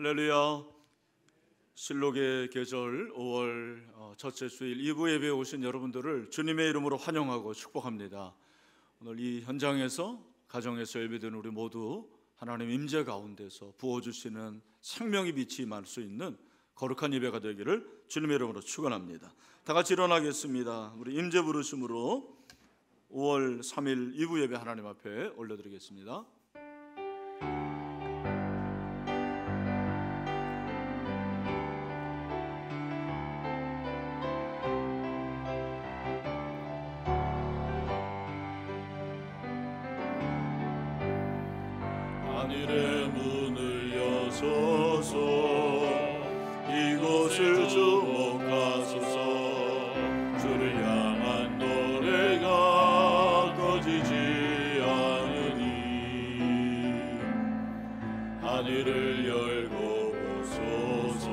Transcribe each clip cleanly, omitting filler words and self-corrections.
할렐루야. 실록의 계절 5월 첫째 주일 2부 예배에 오신 여러분들을 주님의 이름으로 환영하고 축복합니다. 오늘 이 현장에서 가정에서 예배드리는 우리 모두 하나님 임재 가운데서 부어주시는 생명의 빛이 임할 수 있는 거룩한 예배가 되기를 주님의 이름으로 축원합니다. 다 같이 일어나겠습니다. 우리 임재 부르심으로 5월 3일 2부 예배 하나님 앞에 올려드리겠습니다. 하늘의 문을 여소서, 이곳을 주목하소서. 주를 향한 노래가 꺼지지 않으니 하늘을 열고 보소서.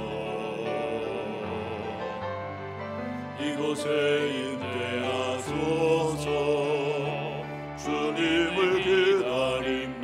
이곳에 임재하소서. 주님을 기다립니다.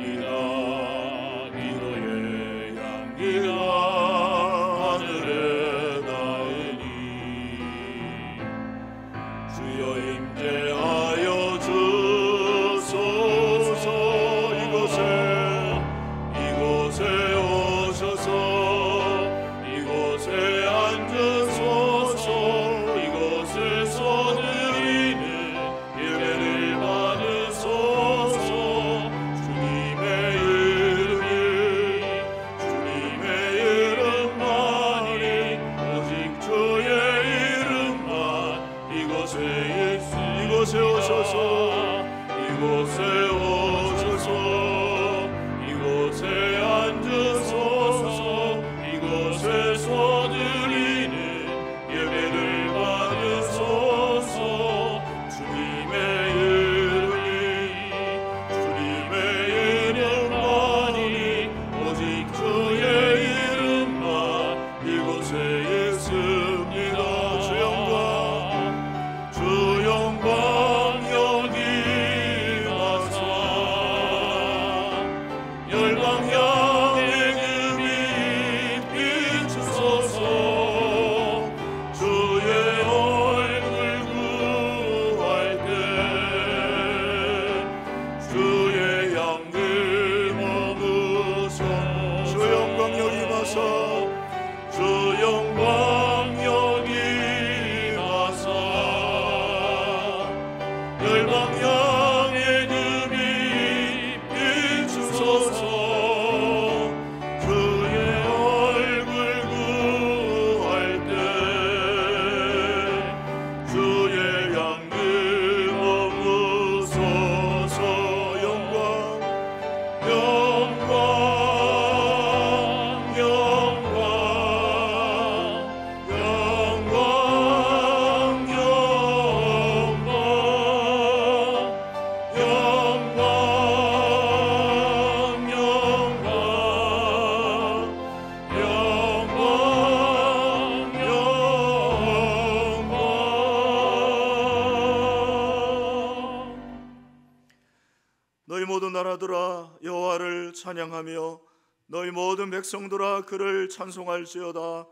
너희 모든 나라들아 여호와를 찬양하며 너희 모든 백성들아 그를 찬송할지어다.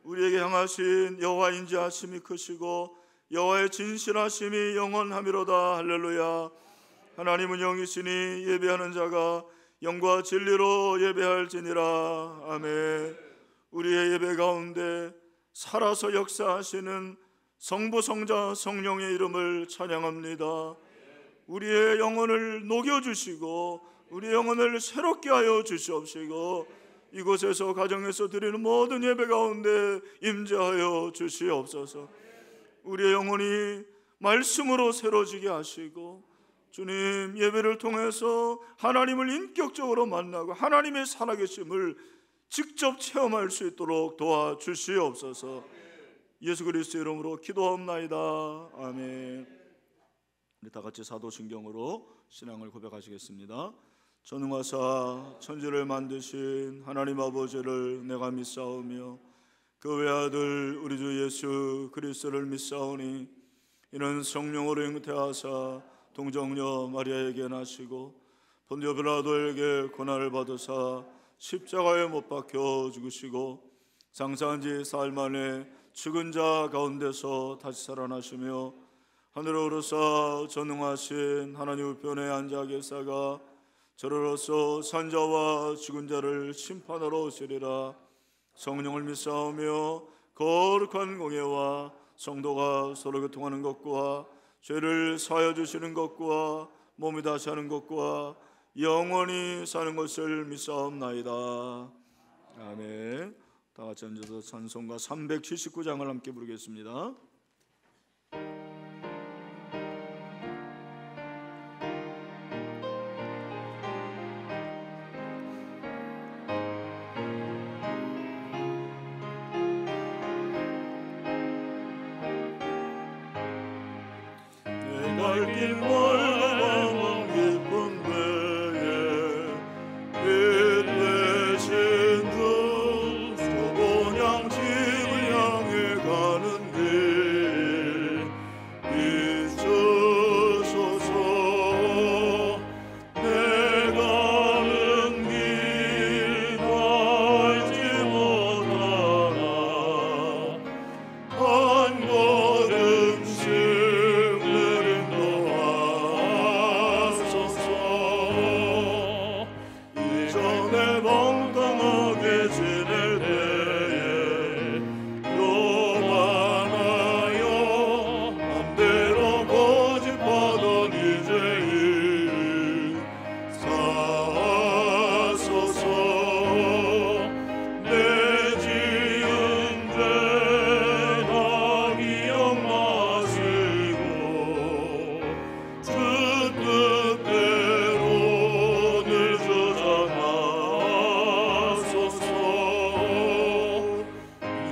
우리에게 향하신 여호와 인자하심이 크시고 여호와의 진실하심이 영원하미로다. 할렐루야. 하나님은 영이시니 예배하는 자가 영과 진리로 예배할지니라. 아멘. 우리의 예배 가운데 살아서 역사하시는 성부 성자 성령의 이름을 찬양합니다. 우리의 영혼을 녹여주시고 우리의 영혼을 새롭게 하여 주시옵시고 이곳에서 가정에서 드리는 모든 예배 가운데 임재하여 주시옵소서. 우리의 영혼이 말씀으로 새로지게 하시고 주님 예배를 통해서 하나님을 인격적으로 만나고 하나님의 살아계심을 직접 체험할 수 있도록 도와주시옵소서. 예수 그리스도의 이름으로 기도하옵나이다. 아멘. 우리 다 같이 사도신경으로 신앙을 고백하시겠습니다. 전능하사 천지를 만드신 하나님 아버지를 내가 믿사오며 그 외아들 우리 주 예수 그리스도를 믿사오니 이는 성령으로 잉태하사 동정녀 마리아에게 나시고 본디오 빌라도에게 고난을 받으사 십자가에 못 박혀 죽으시고 장사한 지 사흘 만에 죽은 자 가운데서 다시 살아나시며 하늘에 오르사 전능하신 하나님 우편에 앉아 계사가 저로서 산자와 죽은 자를 심판하러 오시리라. 성령을 믿사오며 거룩한 공예와 성도가 서로 교통하는 것과 죄를 사하여 주시는 것과 몸이 다시 하는 것과 영원히 사는 것을 믿사옵나이다. 아멘. 다 같이 앉아서 찬송가 379장을 함께 부르겠습니다. 갈 길 멀고 먼 깊은 데에 빛 되신 주 소본향 집을 향해 가는 길 비추소서. 내 가는 길 알지 못하나 한 걸음씩 이전에 멍청하게 지낼 때에 요만하여 맘대로 고집하던 이제는 사소서. 내 지은 죄 다 기억나시고 주 뜻대로 늘 주장하소서.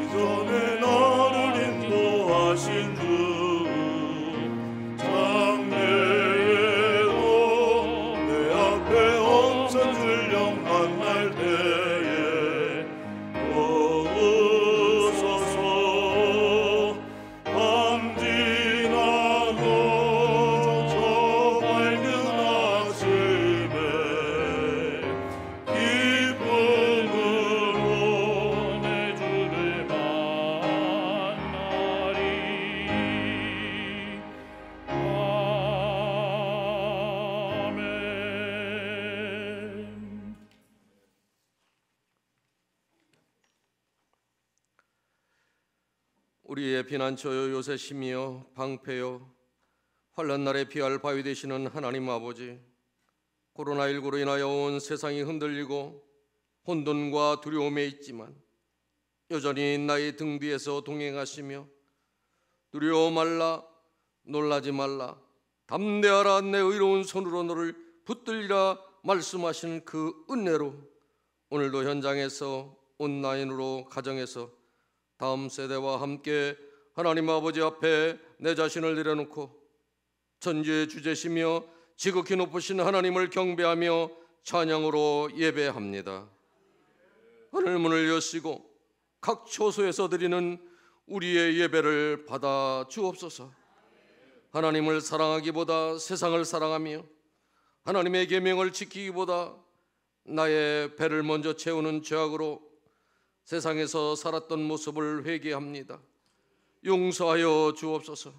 이전에 나를 인도하신 주 장래에도 내 앞에 엄선 줄령 만날 때에 도우소서. 밤 지나고 저 밝은 아침에 기쁨으로 내 주를 만나리. 아멘. 우리의 피난처요 요새심이여 방패요 환난 날에 피할 바위 되시는 하나님 아버지, 코로나19로 인하여 온 세상이 흔들리고 혼돈과 두려움에 있지만 여전히 나의 등 뒤에서 동행하시며 두려워 말라 놀라지 말라 담대하라 내 의로운 손으로 너를 붙들리라 말씀하신 그 은혜로 오늘도 현장에서 온라인으로 가정에서 다음 세대와 함께 하나님 아버지 앞에 내 자신을 내려놓고 천지의 주제시며 지극히 높으신 하나님을 경배하며 찬양으로 예배합니다. 하늘문을 여시고 각 처소에서 드리는 우리의 예배를 받아 주옵소서. 하나님을 사랑하기보다 세상을 사랑하며 하나님의 계명을 지키기보다 나의 배를 먼저 채우는 죄악으로 세상에서 살았던 모습을 회개합니다. 용서하여 주옵소서.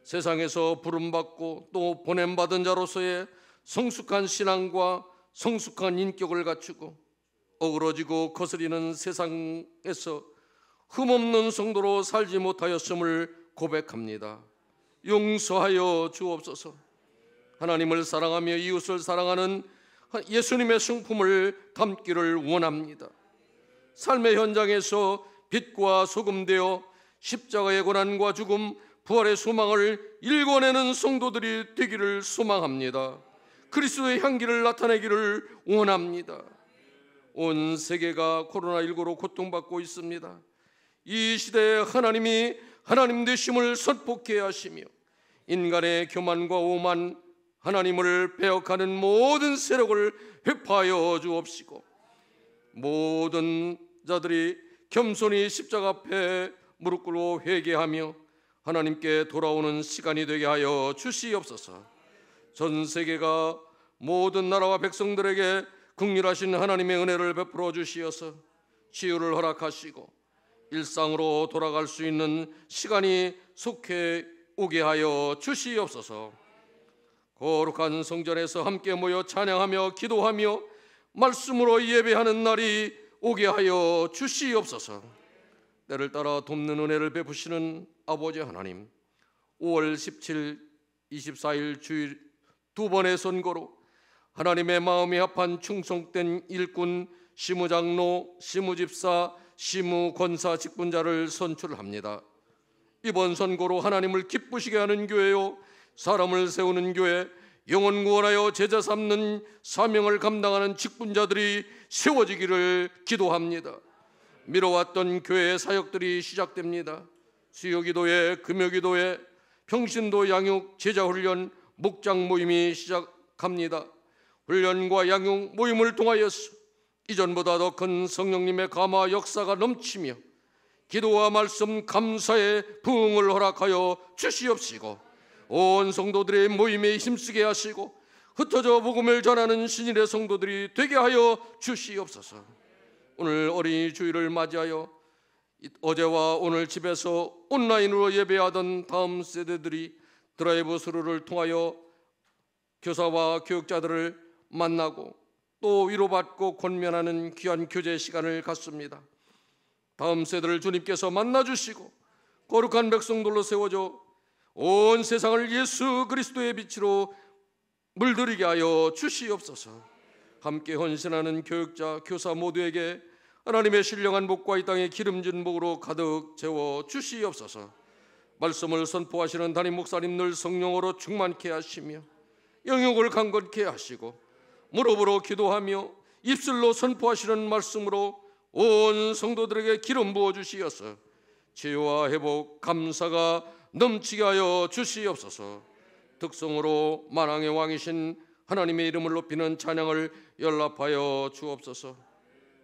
세상에서 부름받고 또 보냄받은 자로서의 성숙한 신앙과 성숙한 인격을 갖추고 어그러지고 거스리는 세상에서 흠없는 성도로 살지 못하였음을 고백합니다. 용서하여 주옵소서. 하나님을 사랑하며 이웃을 사랑하는 예수님의 성품을 담기를 원합니다. 삶의 현장에서 빛과 소금 되어 십자가의 고난과 죽음, 부활의 소망을 일궈내는 성도들이 되기를 소망합니다. 그리스도의 향기를 나타내기를 원합니다. 온 세계가 코로나19로 고통받고 있습니다. 이 시대에 하나님이 하나님 되심을 선포해야 하시며 인간의 교만과 오만, 하나님을 배역하는 모든 세력을 회파하여 주옵시고 모든 자들이 겸손히 십자가 앞에 무릎 꿇고 회개하며 하나님께 돌아오는 시간이 되게 하여 주시옵소서. 전 세계가 모든 나라와 백성들에게 긍휼하신 하나님의 은혜를 베풀어 주시어서 치유를 허락하시고 일상으로 돌아갈 수 있는 시간이 속해 오게 하여 주시옵소서. 거룩한 성전에서 함께 모여 찬양하며 기도하며 말씀으로 예배하는 날이 오게 하여 주시옵소서. 때를 따라 돕는 은혜를 베푸시는 아버지 하나님, 5월 17, 24일 주일 두 번의 선거로 하나님의 마음이 합한 충성된 일꾼, 시무장로, 시무집사, 시무권사 직분자를 선출합니다. 이번 선거로 하나님을 기쁘시게 하는 교회요, 사람을 세우는 교회, 영혼 구원하여 제자 삼는 사명을 감당하는 직분자들이 세워지기를 기도합니다. 미뤄왔던 교회의 사역들이 시작됩니다. 수요기도회, 금요기도회, 평신도 양육, 제자훈련, 목장 모임이 시작합니다. 훈련과 양육 모임을 통하여서 이전보다 더 큰 성령님의 감화 역사가 넘치며 기도와 말씀 감사의 부흥을 허락하여 주시옵시고 온 성도들의 모임에 힘쓰게 하시고 흩어져 복음을 전하는 신일의 성도들이 되게 하여 주시옵소서. 오늘 어린이 주일을 맞이하여 어제와 오늘 집에서 온라인으로 예배하던 다음 세대들이 드라이브 스루를 통하여 교사와 교육자들을 만나고 또 위로받고 권면하는 귀한 교제 시간을 갖습니다. 다음 세대를 주님께서 만나주시고 거룩한 백성들로 세워져 온 세상을 예수 그리스도의 빛으로 물들이게 하여 주시옵소서. 함께 헌신하는 교육자, 교사 모두에게 하나님의 신령한 복과 이 땅의 기름진 복으로 가득 채워 주시옵소서. 말씀을 선포하시는 담임 목사님들 성령으로 충만케 하시며 영역을 강건케 하시고 무릎으로 기도하며 입술로 선포하시는 말씀으로 온 성도들에게 기름 부어 주시어서 치유와 회복, 감사가 넘치게 하여 주시옵소서. 득성으로 만왕의 왕이신 하나님의 이름을 높이는 찬양을 연락하여 주옵소서.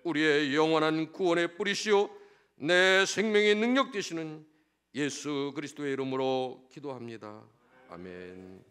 우리의 영원한 구원의 뿌리시오 내 생명의 능력 되시는 예수 그리스도의 이름으로 기도합니다. 아멘.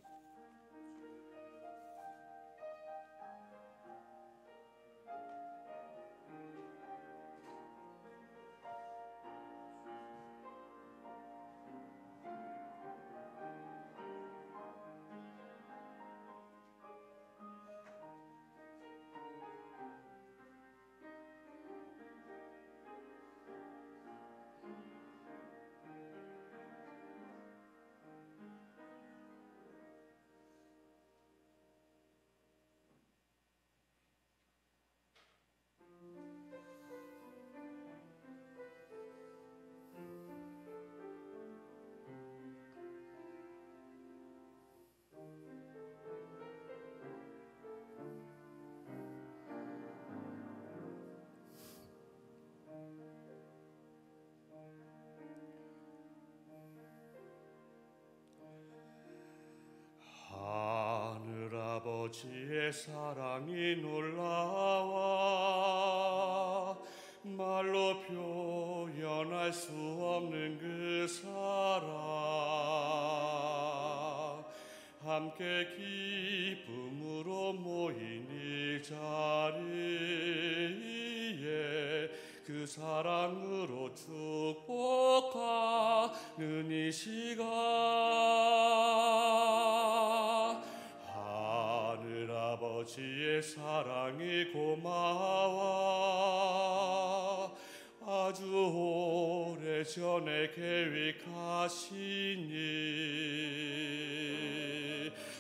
아버지의 사랑이 놀라워 말로 표현할 수 없는 그 사랑 함께 기쁨으로 모인 이 자리에 그 사랑으로 축복하는 이 시간 아버지의 사랑이 고마워 아주 오래전에 계획하시니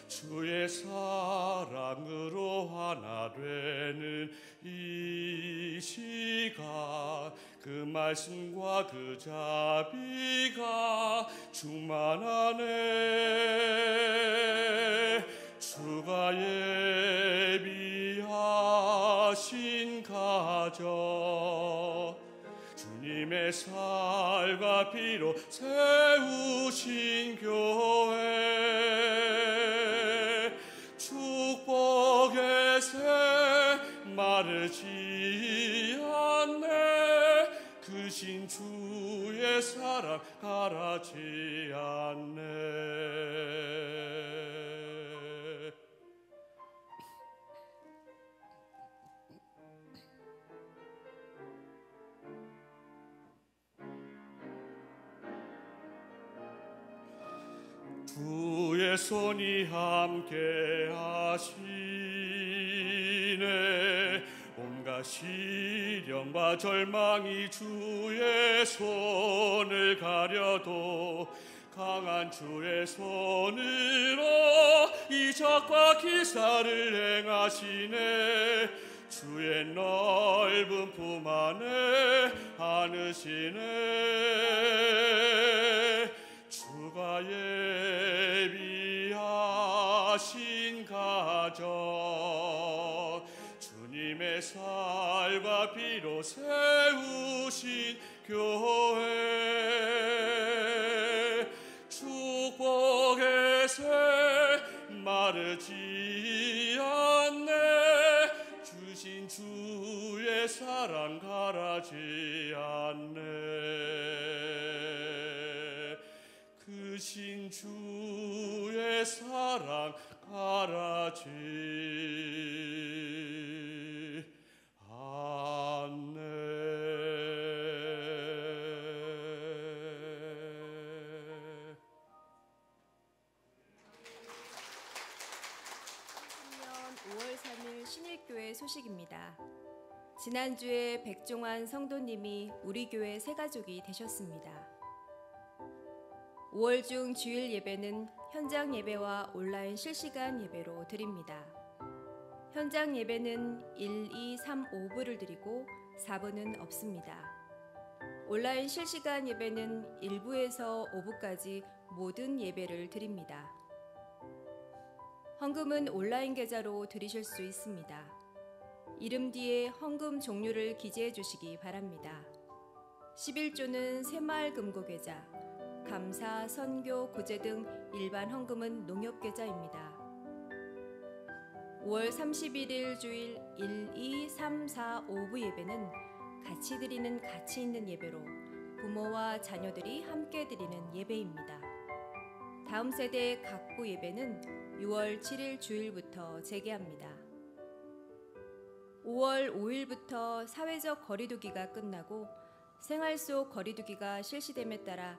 주의 사랑으로 하나 되는 이 시간 그 말씀과 그 자비가 충만하네 주가 예비하신 가정 주님의 살과 피로 세우신 교회 축복의 새 마르지 않네 크신 주의 사랑 가라지 않네 손이 함께 하시네. 온갖 시련과 절망이 주의 손을 가려도 강한 주의 손으로 이적과 기사를 행하시네. 주의 넓은 품 안에 안으시네. 주가 예비하신 가정, 주님의 살과 피로 세우신 교회, 축복의 새 마르지 않네. 주신 주의 사랑 가라지 않네. 크신 주의 사랑 가라지 않네. 신년 5월 3일 신일교회 소식입니다. 지난주에 백종환 성도님이 우리 교회 새가족이 되셨습니다. 5월 중 주일 예배는 현장 예배와 온라인 실시간 예배로 드립니다. 현장 예배는 1, 2, 3, 5부를 드리고 4부는 없습니다. 온라인 실시간 예배는 1부에서 5부까지 모든 예배를 드립니다. 헌금은 온라인 계좌로 드리실 수 있습니다. 이름 뒤에 헌금 종류를 기재해 주시기 바랍니다. 11조는 새마을금고계좌, 감사, 선교, 구제 등 일반 헌금은 농협계좌입니다. 5월 31일 주일 1, 2, 3, 4, 5부 예배는 같이 드리는 가치 있는 예배로 부모와 자녀들이 함께 드리는 예배입니다. 다음 세대 각부 예배는 6월 7일 주일부터 재개합니다. 5월 5일부터 사회적 거리두기가 끝나고 생활 속 거리두기가 실시됨에 따라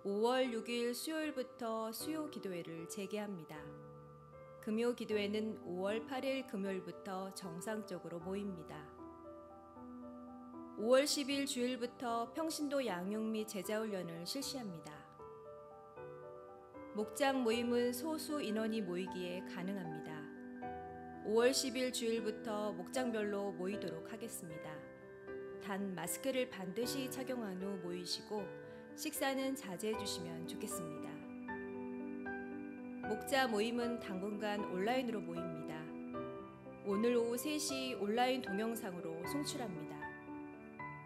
5월 6일 수요일부터 수요 기도회를 재개합니다. 금요 기도회는 5월 8일 금요일부터 정상적으로 모입니다. 5월 10일 주일부터 평신도 양육 및 제자훈련을 실시합니다. 목장 모임은 소수 인원이 모이기에 가능합니다. 5월 10일 주일부터 목장별로 모이도록 하겠습니다. 단 마스크를 반드시 착용한 후 모이시고 식사는 자제해 주시면 좋겠습니다. 목자 모임은 당분간 온라인으로 모입니다. 오늘 오후 3시 온라인 동영상으로 송출합니다.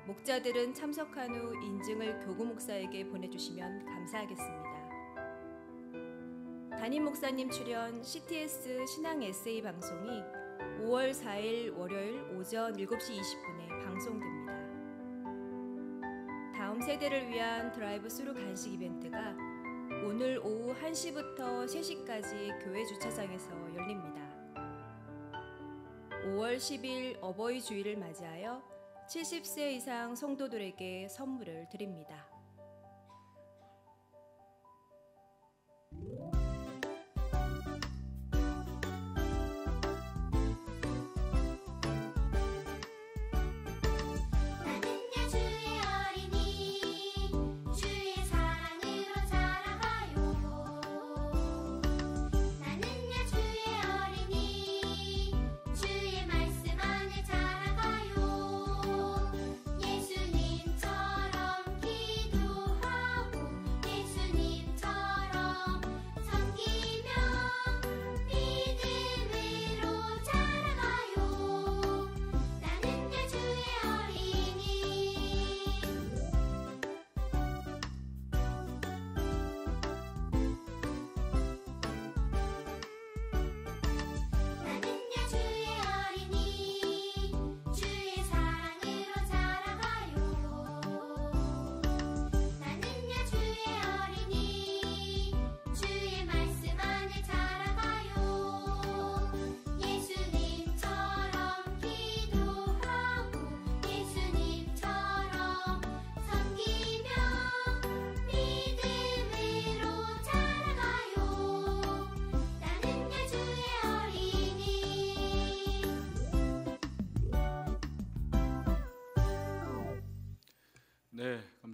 목자들은 참석한 후 인증을 교구 목사에게 보내주시면 감사하겠습니다. 담임 목사님 출연 CTS 신앙 에세이 방송이 5월 4일 월요일 오전 7시 20분에 방송됩니다. 다음 세대를 위한 드라이브 스루 간식 이벤트가 오늘 오후 1시부터 3시까지 교회 주차장에서 열립니다. 5월 10일 어버이 주일을 맞이하여 70세 이상 성도들에게 선물을 드립니다. 예수님처럼 기도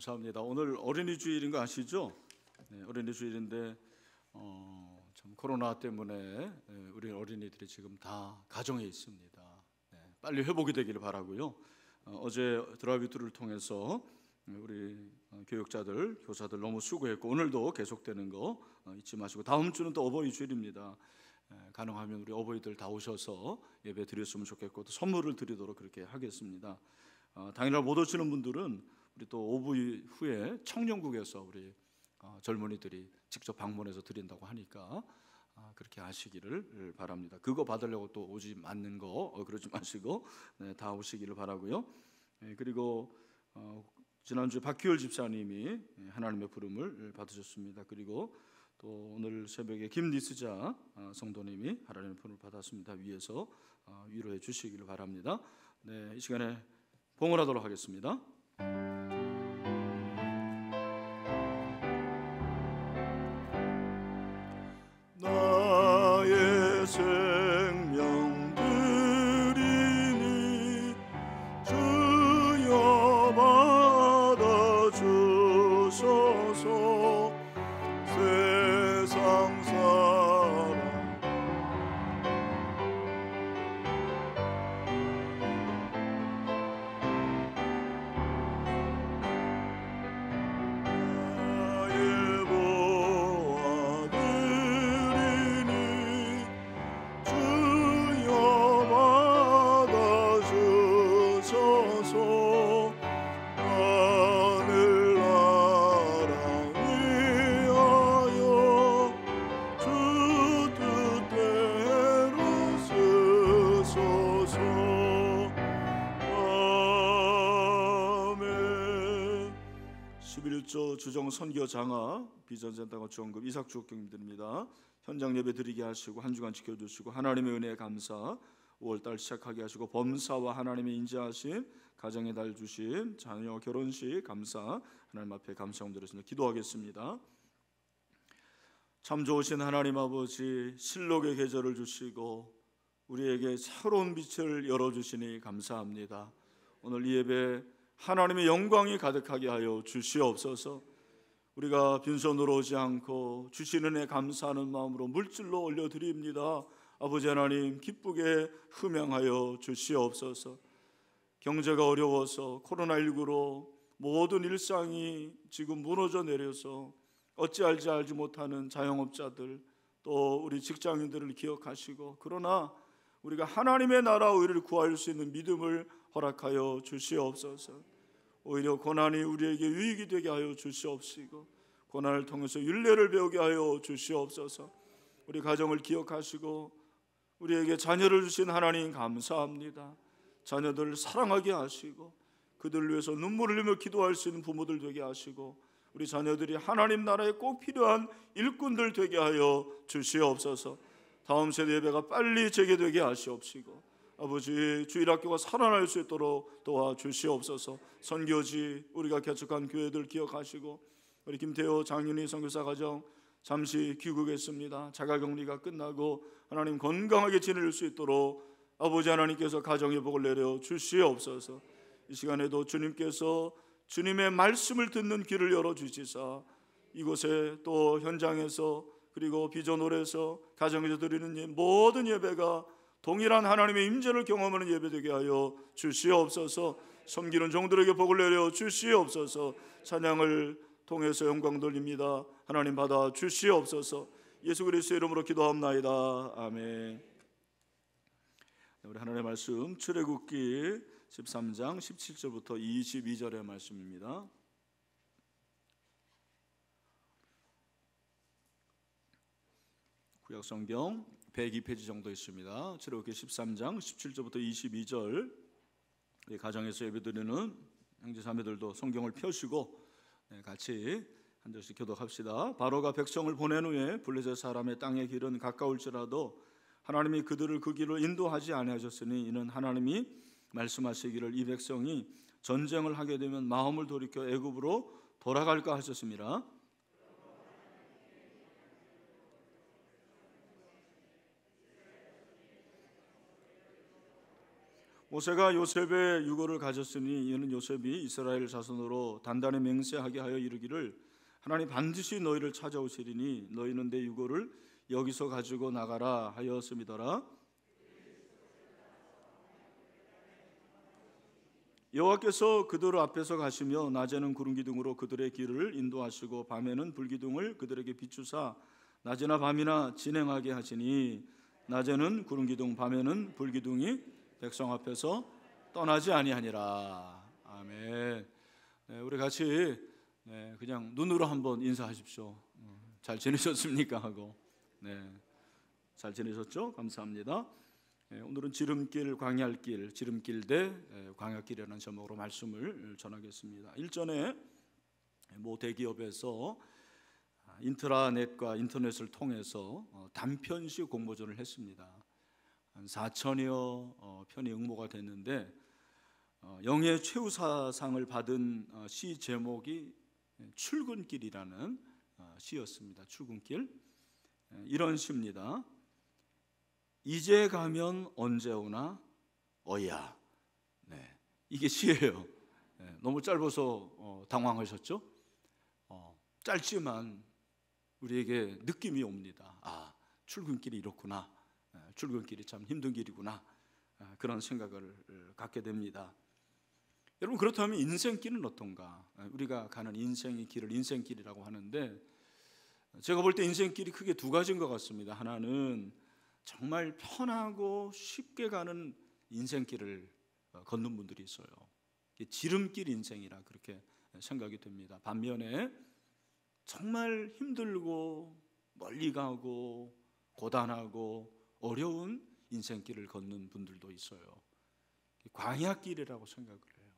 감사합니다. 오늘 어린이 주일인 거 아시죠? 네, 어린이 주일인데 참 코로나 때문에 우리 어린이들이 지금 다 가정에 있습니다. 네, 빨리 회복이 되기를 바라고요. 어제 드라이브투를 통해서 우리 교육자들, 교사들 너무 수고했고 오늘도 계속되는 거 잊지 마시고 다음 주는 또 어버이 주일입니다. 가능하면 우리 어버이들 다 오셔서 예배 드렸으면 좋겠고 또 선물을 드리도록 그렇게 하겠습니다. 당일날 못 오시는 분들은 우리 또 오후 후에 청년국에서 우리 젊은이들이 직접 방문해서 드린다고 하니까 그렇게 하시기를 바랍니다. 그거 받으려고 또 오지 않는 거 그러지 마시고 다 오시기를 바라고요. 그리고 지난주에 박규열 집사님이 하나님의 부름을 받으셨습니다. 그리고 또 오늘 새벽에 김리스자 성도님이 하나님의 부름을 받았습니다. 위에서 위로해 주시기를 바랍니다. 네, 이 시간에 봉헌하도록 하겠습니다. 나의 생명 드리니 주여 받아주소서. 세상 사람 나의 보아 드리니 주여 받아주소서. 하늘나라 위하여 주 뜻대로 쓰소서. 아멘. 11조 주정 선교 장하 비전센터가 지원금 이삭주 교님들입니다. 현장 예배 드리게 하시고 한 주간 지켜주시고 하나님의 은혜에 감사 5월달 시작하게 하시고 범사와 하나님의 인자하심 가정의 달 주심 자녀 결혼식 감사 하나님 앞에 감사함 드렸습니다. 기도하겠습니다. 참 좋으신 하나님 아버지 실록의 계절을 주시고 우리에게 새로운 빛을 열어주시니 감사합니다. 오늘 이 예배 하나님의 영광이 가득하게 하여 주시옵소서. 우리가 빈손으로 오지 않고 주시는 애 감사하는 마음으로 물질로 올려드립니다. 아버지 하나님 기쁘게 흠양하여 주시옵소서. 경제가 어려워서 코로나19로 모든 일상이 지금 무너져 내려서 어찌할지 알지 못하는 자영업자들 또 우리 직장인들을 기억하시고 그러나 우리가 하나님의 나라 의를 구할 수 있는 믿음을 허락하여 주시옵소서. 오히려 고난이 우리에게 유익이 되게 하여 주시옵시고 고난을 통해서 율례를 배우게 하여 주시옵소서. 우리 가정을 기억하시고 우리에게 자녀를 주신 하나님 감사합니다. 자녀들을 사랑하게 하시고 그들을 위해서 눈물을 흘리며 기도할 수 있는 부모들 되게 하시고 우리 자녀들이 하나님 나라에 꼭 필요한 일꾼들 되게 하여 주시옵소서. 다음 세대 예배가 빨리 재개되게 하시옵시고 아버지 주일학교가 살아날 수 있도록 도와주시옵소서. 선교지 우리가 개척한 교회들 기억하시고 우리 김태호 장윤희 선교사 가정 잠시 귀국했습니다. 자가격리가 끝나고 하나님 건강하게 지낼 수 있도록 아버지 하나님께서 가정의 복을 내려 주시옵소서. 이 시간에도 주님께서 주님의 말씀을 듣는 귀를 열어주시사 이곳에 또 현장에서 그리고 비전홀에서 가정에서 드리는 모든 예배가 동일한 하나님의 임재를 경험하는 예배되게 하여 주시옵소서. 섬기는 종들에게 복을 내려 주시옵소서. 찬양을 통해서 영광 돌립니다. 하나님 받아 주시옵소서. 예수 그리스도의 이름으로 기도합나이다. 아멘. 우리 하나님의 말씀 출애굽기 13장 17절부터 22절의 말씀입니다. 구약성경 102페이지 정도 있습니다. 출애굽기 13장 17절부터 22절 가정에서 예배드리는 형제자매들도 성경을 펴시고 같이 한 절씩 교독합시다. 바로가 백성을 보낸 후에 블레셋 사람의 땅의 길은 가까울지라도 하나님이 그들을 그 길로 인도하지 아니하셨으니 이는 하나님이 말씀하시기를 이 백성이 전쟁을 하게 되면 마음을 돌이켜 애굽으로 돌아갈까 하셨습니다. 모세가 요셉의 유고를 가졌으니 이는 요셉이 이스라엘 자손으로 단단히 맹세하게 하여 이르기를 하나님 반드시 너희를 찾아오시리니 너희는 내 유고를 여기서 가지고 나가라 하였음이더라. 여호와께서 그들 앞에서 가시며 낮에는 구름 기둥으로 그들의 길을 인도하시고 밤에는 불기둥을 그들에게 비추사 낮이나 밤이나 진행하게 하시니 낮에는 구름 기둥 밤에는 불기둥이 백성 앞에서 떠나지 아니하니라. 아멘. 네, 우리 같이 그냥 눈으로 한번 인사하십시오. 잘 지내셨습니까? 하고. 잘 지내셨죠? 감사합니다. 오늘은 지름길 광야길, 지름길 대 광야길이라는 제목으로 말씀을 전하겠습니다. 일전에 모 대기업에서 인트라넷과 인터넷을 통해서 단편시 공모전을 했습니다. 한 4천여 편이 응모가 됐는데 영예 최우사상을 받은 시 제목이 출근길이라는 시였습니다. 출근길. 이런 시입니다. 이제 가면 언제 오나 어야. 이게 시예요. 너무 짧아서 당황하셨죠? 짧지만 우리에게 느낌이 옵니다. 아, 출근길이 이렇구나. 출근길이 참 힘든 길이구나. 그런 생각을 갖게 됩니다. 여러분, 그렇다면 인생길은 어떤가? 우리가 가는 인생의 길을 인생길이라고 하는데 제가 볼 때 인생길이 크게 두 가지인 것 같습니다. 하나는 정말 편하고 쉽게 가는 인생길을 걷는 분들이 있어요. 지름길 인생이라 그렇게 생각이 됩니다. 반면에 정말 힘들고 멀리 가고 고단하고 어려운 인생길을 걷는 분들도 있어요. 광야길이라고 생각을 해요.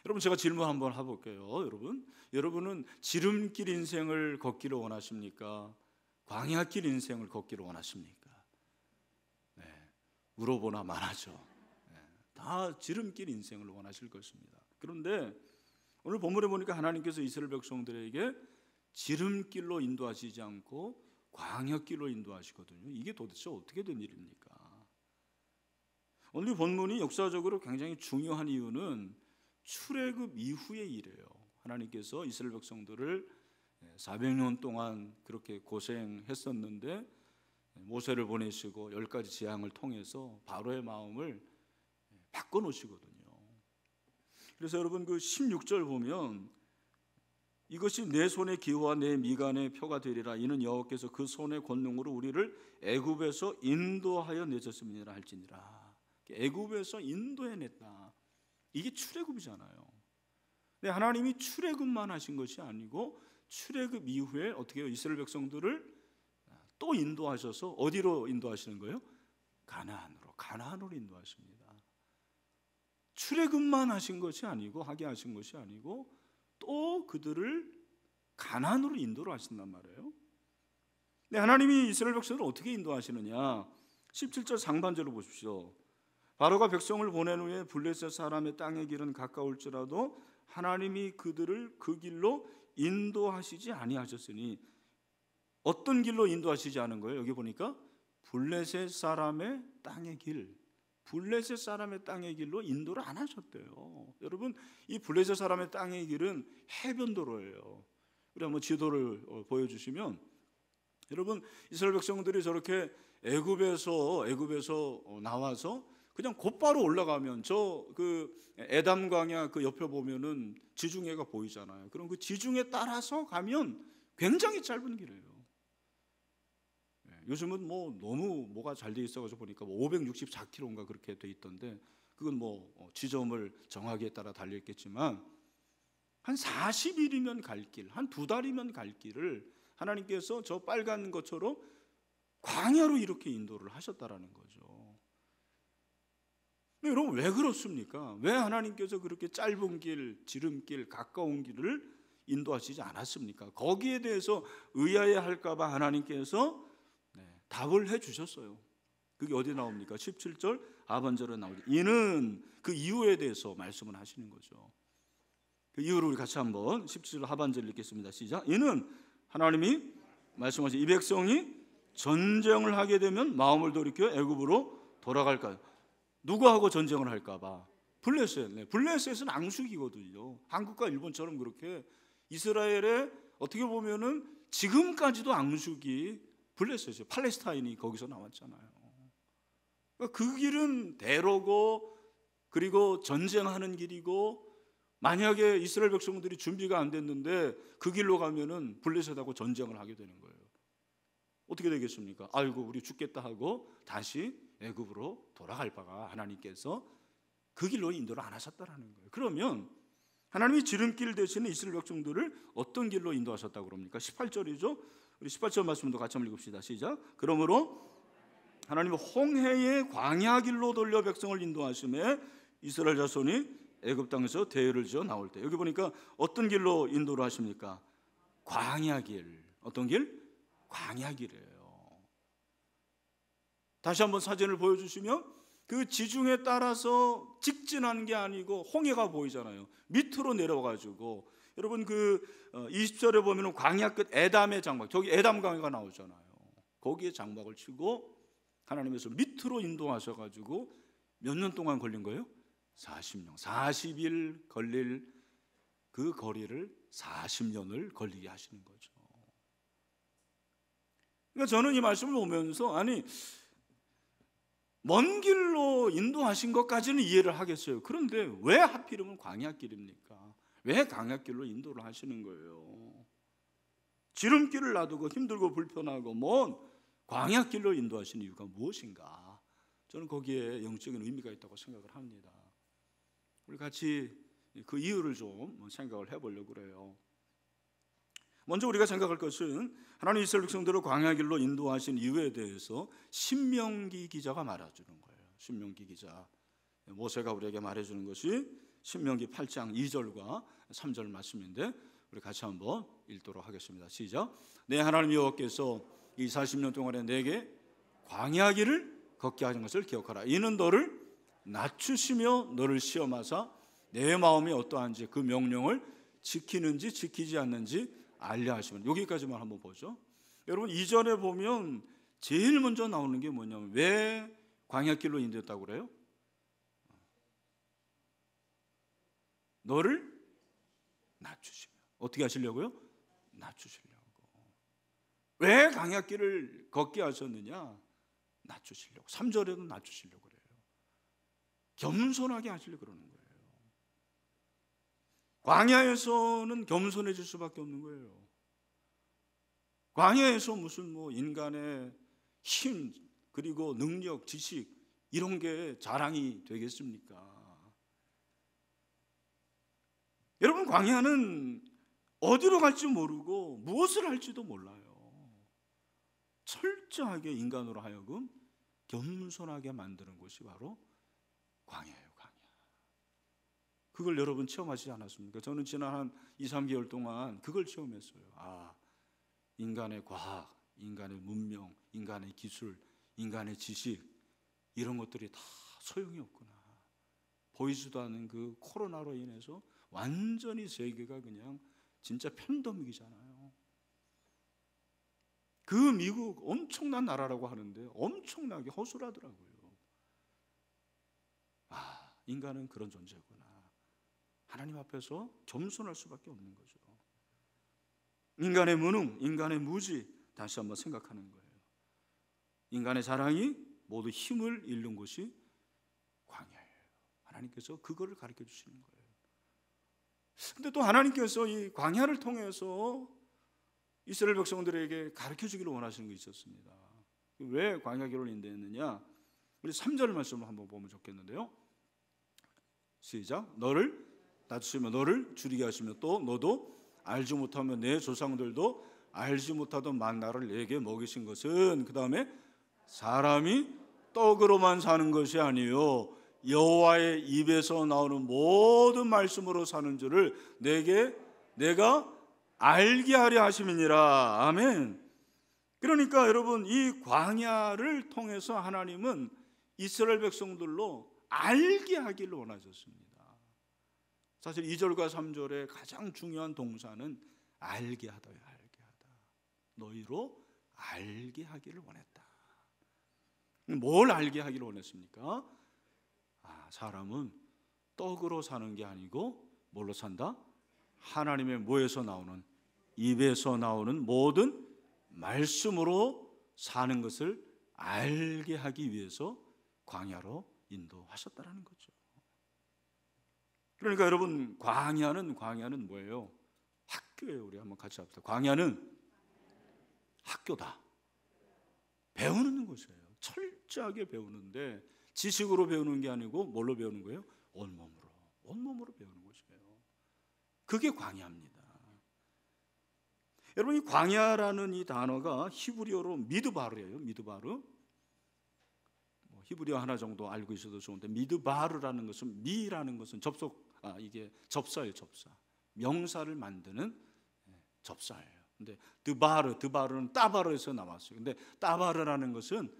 여러분, 제가 질문 한번 해볼게요. 여러분은 지름길 인생을 걷기를 원하십니까? 광야길 인생을 걷기를 원하십니까? 물어보나 말하죠. 다 지름길 인생을 원하실 것입니다. 그런데 오늘 본문에 보니까 하나님께서 이스라엘 백성들에게 지름길로 인도하시지 않고 광야길로 인도하시거든요. 이게 도대체 어떻게 된 일입니까? 오늘 이 본문이 역사적으로 굉장히 중요한 이유는 출애굽 이후의 일이에요. 하나님께서 이스라엘 백성들을 400년 동안 그렇게 고생했었는데 모세를 보내시고 10가지 재앙을 통해서 바로의 마음을 바꿔놓으시거든요. 그래서 여러분, 그 16절 보면 이것이 내 손의 기호와 내 미간의 표가 되리라. 이는 여호와께서 그 손의 권능으로 우리를 애굽에서 인도하여 내셨음이라 할지니라. 애굽에서 인도해냈다. 이게 출애굽이잖아요. 근데 하나님이 출애굽만 하신 것이 아니고 출애굽 이후에 어떻게 해요? 이스라엘 백성들을 또 인도하셔서 어디로 인도하시는 거예요? 가나안으로 인도하십니다. 출애굽만 하신 것이 아니고 하게 하신 것이 아니고 또 그들을 가나안으로 인도를 하신단 말이에요. 근데 하나님이 이스라엘 백성들을 어떻게 인도하시느냐? 17절 상반절을 보십시오. 바로가 백성을 보낸 후에 블레셋 사람의 땅의 길은 가까울지라도 하나님이 그들을 그 길로 인도하시지 아니하셨으니, 어떤 길로 인도하시지 않은 거예요? 여기 보니까 블레셋 사람의 땅의 길, 블레셋 사람의 땅의 길로 인도를 안 하셨대요. 여러분, 이 블레셋 사람의 땅의 길은 해변도로예요. 우리 한번 지도를 보여주시면, 여러분, 이스라엘 백성들이 저렇게 애굽에서 나와서 그냥 곧바로 올라가면 저 그 에담 광야 그 옆에 보면은 지중해가 보이잖아요. 그럼 그 지중해 따라서 가면 굉장히 짧은 길이에요. 요즘은 뭐 너무 뭐가 잘 돼 있어가지고 보니까 564km인가 그렇게 돼 있던데, 그건 뭐 지점을 정하기에 따라 달려 있겠지만 한 40일이면 갈 길, 한 2달이면 갈 길을 하나님께서 저 빨간 것처럼 광야로 이렇게 인도를 하셨다라는 거죠. 근데 여러분, 왜 그렇습니까? 왜 하나님께서 그렇게 짧은 길, 지름길, 가까운 길을 인도하시지 않았습니까? 거기에 대해서 의아해 할까 봐 하나님께서 답을 해 주셨어요. 그게 어디 나옵니까? 17절 하반절에 나오죠. 이는 그 이유에 대해서 말씀을 하시는 거죠. 그 이유를 우리 같이 한번 17절 하반절 읽겠습니다. 시작. 이는 하나님이 말씀하신 이 백성이 전쟁을 하게 되면 마음을 돌이켜 애굽으로 돌아갈까요? 누구하고 전쟁을 할까봐? 블레셋. 네, 블레셋은 앙숙이거든요. 한국과 일본처럼 그렇게 이스라엘의 어떻게 보면은 지금까지도 앙숙이 블레셋이에요. 팔레스타인이 거기서 나왔잖아요. 그러니까 그 길은 대로고 그리고 전쟁하는 길이고, 만약에 이스라엘 백성들이 준비가 안 됐는데 그 길로 가면은 블레셋하고 전쟁을 하게 되는 거예요. 어떻게 되겠습니까? 아이고 우리 죽겠다 하고 다시 애굽으로 돌아갈 바가 하나님께서 그 길로 인도를 안 하셨다라는 거예요. 그러면 하나님이 지름길 대신에 이스라엘 백성들을 어떤 길로 인도하셨다고 그럽니까? 18절이죠. 우리 18절 말씀도 같이 한번 읽읍시다. 시작. 그러므로 하나님은 홍해의 광야 길로 돌려 백성을 인도하심에 이스라엘 자손이 애굽 땅에서 대회를 지어 나올 때, 여기 보니까 어떤 길로 인도를 하십니까? 광야 길. 어떤 길? 광야 길이에요. 다시 한번 사진을 보여주시면 그 지중해 따라서 직진하는 게 아니고 홍해가 보이잖아요. 밑으로 내려가지고, 여러분 그 20절에 보면 광야 끝 에담의 장막, 저기 에담 강가 나오잖아요. 거기에 장막을 치고 하나님께서 밑으로 인도하셔가지고 몇 년 동안 걸린 거예요? 40년. 40일 걸릴 그 거리를 40년을 걸리게 하시는 거죠. 그러니까 저는 이 말씀을 보면서, 아니 먼 길로 인도하신 것까지는 이해를 하겠어요. 그런데 왜 하필이면 광야길입니까? 왜 광야길로 인도를 하시는 거예요? 지름길을 놔두고 힘들고 불편하고 먼 광야길로 인도하시는 이유가 무엇인가? 저는 거기에 영적인 의미가 있다고 생각을 합니다. 우리 같이 그 이유를 좀 생각을 해보려고 그래요. 먼저 우리가 생각할 것은 하나님 이스라엘 백성들을 광야길로 인도하신 이유에 대해서 신명기 기자가 말해주는 거예요. 신명기 기자, 모세가 우리에게 말해주는 것이 신명기 8장 2절과 3절 말씀인데, 우리 같이 한번 읽도록 하겠습니다. 시작. 내 하나님 여호와께서 이 40년 동안에 내게 광야길을 걷게 하신 것을 기억하라. 이는 너를 낮추시며 너를 시험하사 내 마음이 어떠한지 그 명령을 지키는지 지키지 않는지 알려 하시면. 여기까지만 한번 보죠. 여러분, 이전에 보면 제일 먼저 나오는 게 뭐냐면, 왜 광야길로 인도했다고 그래요? 너를 낮추시며. 어떻게 하시려고요? 낮추시려고. 왜 광야길을 걷게 하셨느냐? 낮추시려고. 3절에도 낮추시려고 그래요. 겸손하게 하시려고 그러는 거예요. 광야에서는 겸손해질 수밖에 없는 거예요. 광야에서 무슨 인간의 힘 그리고 능력, 지식 이런 게 자랑이 되겠습니까? 여러분, 광야는 어디로 갈지 모르고 무엇을 할지도 몰라요. 철저하게 인간으로 하여금 겸손하게 만드는 것이 바로 광야예요. 그걸 여러분 체험하시지 않았습니까? 저는 지난 한 2, 3개월 동안 그걸 체험했어요. 아, 인간의 과학, 인간의 문명, 인간의 기술, 인간의 지식 이런 것들이 다 소용이 없구나. 보이지도 않는 그 코로나로 인해서 완전히 세계가 그냥 진짜 편덤이잖아요. 그 미국 엄청난 나라라고 하는데 엄청나게 허술하더라고요. 아, 인간은 그런 존재구나. 하나님 앞에서 겸손할 수밖에 없는 거죠. 인간의 무능, 인간의 무지 다시 한번 생각하는 거예요. 인간의 자랑이 모두 힘을 잃는 것이 광야예요. 하나님께서 그거를 가르쳐 주시는 거예요. 근데 또 하나님께서 이 광야를 통해서 이스라엘 백성들에게 가르쳐 주기를 원하시는 게 있었습니다. 왜 광야길을 인도했느냐? 우리 3절 말씀을 한번 보면 좋겠는데요. 시작. 너를 낮추시며 너를 줄이게 하시며 또 너도 알지 못하며 내 조상들도 알지 못하던 만나를 내게 먹이신 것은, 그 다음에 사람이 떡으로만 사는 것이 아니요 여호와의 입에서 나오는 모든 말씀으로 사는 줄을 내가 알게 하려 하심이니라. 아멘. 그러니까 여러분, 이 광야를 통해서 하나님은 이스라엘 백성들로 알게 하기를 원하셨습니다. 사실 2절과 3절의 가장 중요한 동사는 알게 하다요. 알게 하다. 너희로 알게 하기를 원했다. 뭘 알게 하기를 원했습니까? 사람은 떡으로 사는 게 아니고 뭘로 산다? 하나님의 뭐에서 나오는, 입에서 나오는 모든 말씀으로 사는 것을 알게 하기 위해서 광야로 인도하셨다라는 거죠. 그러니까 여러분, 광야는 뭐예요? 학교예요. 우리 한번 같이 합시다. 광야는 학교다. 배우는 곳이에요. 철저하게 배우는데 지식으로 배우는 게 아니고 뭘로 배우는 거예요? 온몸으로 배우는 곳이에요. 그게 광야입니다. 여러분, 이 광야라는 이 단어가 히브리어로 미드바르예요. 미드바르. 히브리어 하나 정도 알고 있어도 좋은데, 미드바르라는 것은, 미라는 것은 이게 접사예요. 접사. 명사를 만드는 접사예요. 근데 드바르는 따바르에서 나왔어요. 근데 따바르라는 것은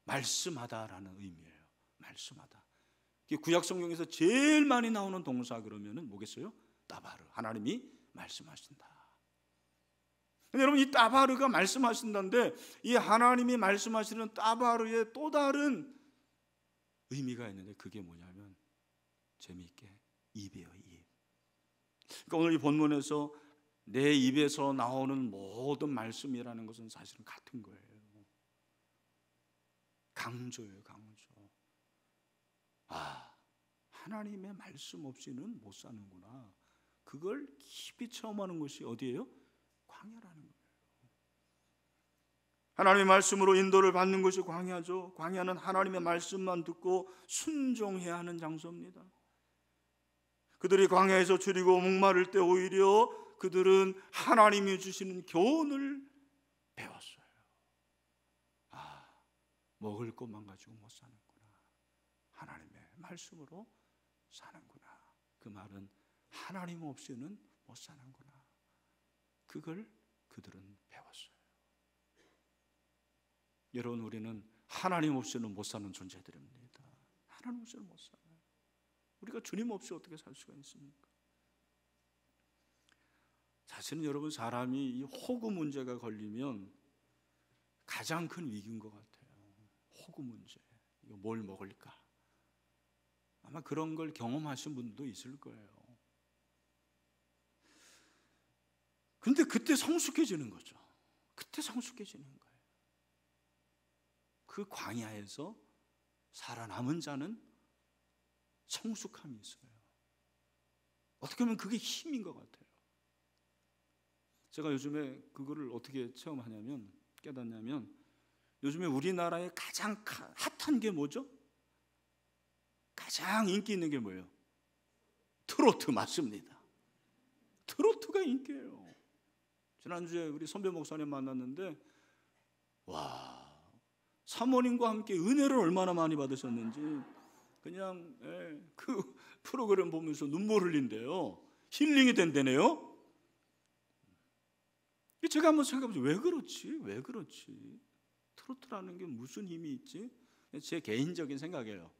말씀하다라는 의미예요. 말씀하다. 구약 성경에서 제일 많이 나오는 동사 그러면은 뭐겠어요? 따바르. 하나님이 말씀하신다. 근데 여러분, 이 따바르가 말씀하신다는데, 이 하나님이 말씀하시는 따바르의 또 다른 의미가 있는데, 그게 뭐냐면 재미있게 입이에요. 입. 그러니까 오늘 이 본문에서 내 입에서 나오는 모든 말씀이라는 것은 사실은 같은 거예요. 강조예요. 강조. 하나님의 말씀 없이는 못 사는구나. 그걸 깊이 체험하는 것이 어디예요? 광야라는 거예요. 하나님의 말씀으로 인도를 받는 것이 광야죠. 광야는 하나님의 말씀만 듣고 순종해야 하는 장소입니다. 그들이 광야에서 줄이고 목마를 때 오히려 그들은 하나님이 주시는 교훈을 배웠어요. 먹을 것만 가지고 못 사는구나. 하나님의 말씀으로 사는구나. 그 말은 하나님 없이는 못 사는구나. 그걸 그들은 배웠어요. 여러분, 우리는 하나님 없이는 못 사는 존재들입니다. 하나님 없이는 못 살아요. 우리가 주님 없이 어떻게 살 수가 있습니까? 사실은 여러분, 사람이 이 호구 문제가 걸리면 가장 큰 위기인 것 같아요. 호구 문제. 이거 뭘 먹을까? 아마 그런 걸 경험하신 분도 있을 거예요. 근데 그때 성숙해지는 거죠. 그때 성숙해지는 거예요. 그 광야에서 살아남은 자는 성숙함이 있어요. 어떻게 보면 그게 힘인 것 같아요. 제가 요즘에 그거를 어떻게 체험하냐면, 깨닫냐면, 요즘에 우리나라에 가장 핫한 게 뭐죠? 가장 인기 있는 게 뭐예요? 트로트. 맞습니다. 트로트가 인기예요. 지난주에 우리 선배 목사님 만났는데, 사모님과 함께 은혜를 얼마나 많이 받으셨는지 그냥 그 프로그램 보면서 눈물 흘린대요. 힐링이 된다네요. 제가 한번 생각해보죠. 왜 그렇지? 트로트라는 게 무슨 힘이 있지? 제 개인적인 생각이에요.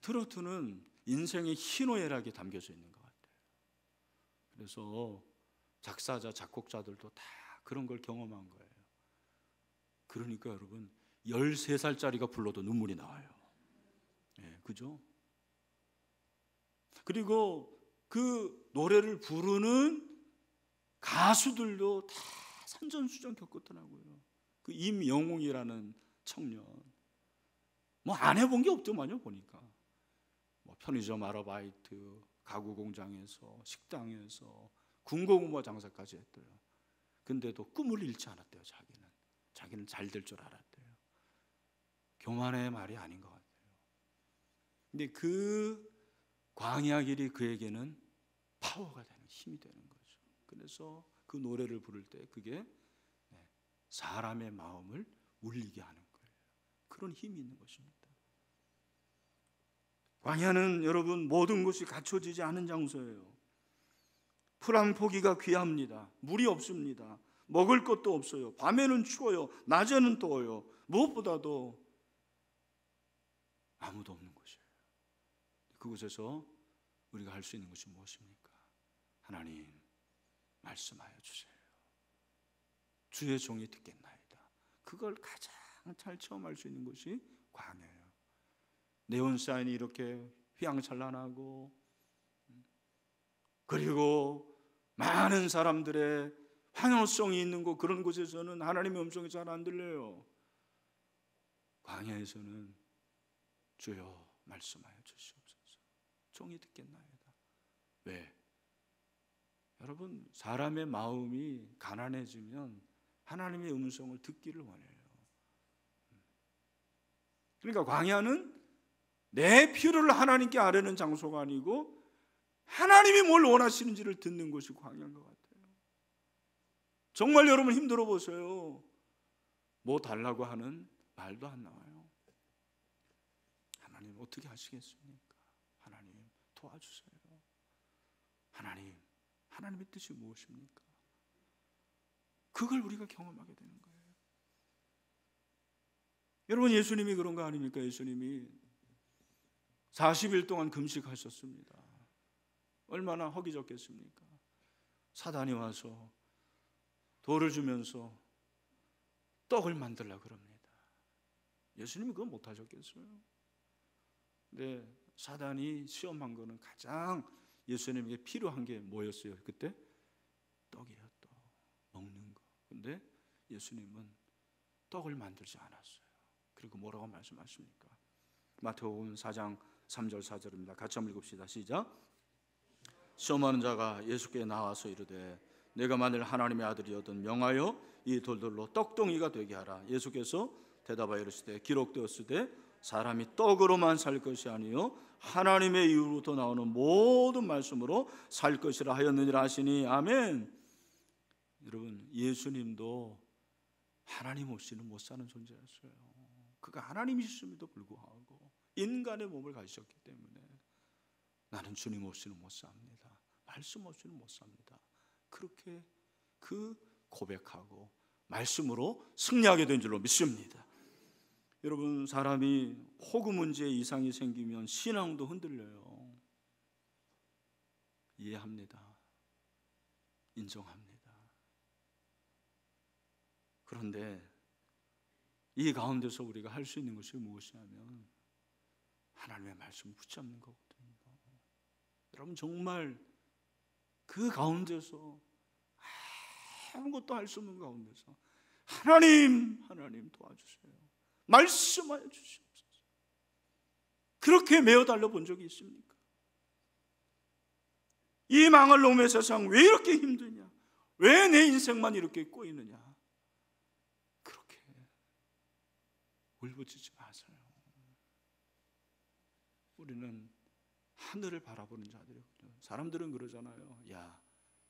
트로트는 인생의 희노애락이 담겨져 있는 것 같아요. 그래서 작사자, 작곡자들도 다 그런 걸 경험한 거예요. 그러니까 여러분, 13살짜리가 불러도 눈물이 나와요. 그죠? 그리고 그 노래를 부르는 가수들도 다 산전수전 겪었더라고요. 그 임영웅이라는 청년, 안 해본 게 없더만요. 보니까 편의점 아르바이트, 가구 공장에서, 식당에서, 군고구마 장사까지 했대요. 근데도 꿈을 잃지 않았대요. 자기는 잘 될 줄 알았대요. 교만의 말이 아닌 것 같아요. 근데 그 광야 길이 그에게는 파워가 되는, 힘이 되는 거죠. 그래서 그 노래를 부를 때 그게 사람의 마음을 울리게 하는 거예요. 그런 힘이 있는 것입니다. 광야는 여러분, 모든 것이 갖춰지지 않은 장소예요. 풀 한 포기가 귀합니다. 물이 없습니다. 먹을 것도 없어요. 밤에는 추워요. 낮에는 더워요. 무엇보다도 아무도 없는 곳이에요. 그곳에서 우리가 할 수 있는 것이 무엇입니까? 하나님, 말씀하여 주세요. 주의 종이 듣겠나이다. 그걸 가장 잘 체험할 수 있는 것이 광야예요. 네온사인이 이렇게 휘황찬란하고, 그리고 많은 사람들의 환호성이 있는 곳, 그런 곳에서는 하나님의 음성이 잘 안 들려요. 광야에서는 주여 말씀하여 주시옵소서, 종이 듣겠나이다. 왜? 여러분, 사람의 마음이 가난해지면 하나님의 음성을 듣기를 원해요. 그러니까 광야는 내 필요를 하나님께 아뢰는 장소가 아니고 하나님이 뭘 원하시는지를 듣는 것이 광야인 것 같아요. 정말 여러분 힘들어 보세요. 뭐 달라고 하는 말도 안 나와요. 하나님 어떻게 하시겠습니까? 하나님 도와주세요. 하나님의 뜻이 무엇입니까? 그걸 우리가 경험하게 되는 거예요. 여러분, 예수님이 그런 거 아닙니까? 예수님이 40일 동안 금식하셨습니다. 얼마나 허기졌겠습니까? 사단이 와서 돌을 주면서 떡을 만들라 그럽니다. 예수님이 그거 못하셨겠어요? 근데 사단이 시험한 거는 가장 예수님에게 필요한 게 뭐였어요? 그때? 떡이에요. 떡. 먹는 거. 근데 예수님은 떡을 만들지 않았어요. 그리고 뭐라고 말씀하십니까? 마태복음 4장 3절 4절입니다. 같이 한번 읽읍시다. 시작. 시험하는 자가 예수께 나와서 이르되 내가 만일 하나님의 아들이었던 명하여 이 돌들로 떡덩이가 되게 하라. 예수께서 대답하여 이르시되 기록되었으되 사람이 떡으로만 살 것이 아니요 하나님의 입으로부터 나오는 모든 말씀으로 살 것이라 하였느니라 하시니. 아멘. 여러분, 예수님도 하나님 없이는 못 사는 존재였어요. 그가 하나님이셨음에도 불구하고 인간의 몸을 가지셨기 때문에 나는 주님 없이는 못 삽니다. 말씀 없이는 못 삽니다. 그렇게 그 고백하고 말씀으로 승리하게 된 줄로 믿습니다. 여러분, 사람이 호구 문제에 이상이 생기면 신앙도 흔들려요. 이해합니다. 인정합니다. 그런데 이 가운데서 우리가 할 수 있는 것이 무엇이냐면 하나님의 말씀을 붙잡는 거거든요. 여러분, 정말 그 가운데서 아무것도 할 수 없는 가운데서 하나님 도와주세요. 말씀하여 주시옵소서. 그렇게 메어 달려 본 적이 있습니까? 이 망할 놈의 세상 왜 이렇게 힘드냐? 왜 내 인생만 이렇게 꼬이느냐? 그렇게 울부짖지 마세요. 우리는 하늘을 바라보는 자들이거든요. 사람들은 그러잖아요. 야,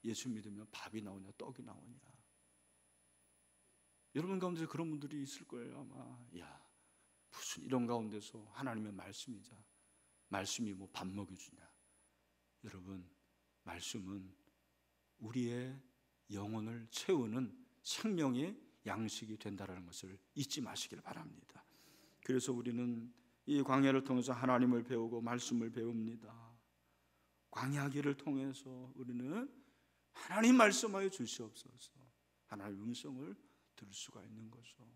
예수 믿으면 밥이 나오냐 떡이 나오냐. 여러분 가운데 그런 분들이 있을 거예요 아마. 야, 무슨 이런 가운데서 하나님의 말씀이자 말씀이 뭐 밥 먹여주냐. 여러분, 말씀은 우리의 영혼을 채우는 생명의 양식이 된다는 것을 잊지 마시길 바랍니다. 그래서 우리는 이 광야를 통해서 하나님을 배우고 말씀을 배웁니다. 광야기를 통해서 우리는 하나님 말씀하여 주시옵소서, 하나님의 음성을 들을 수가 있는 거죠.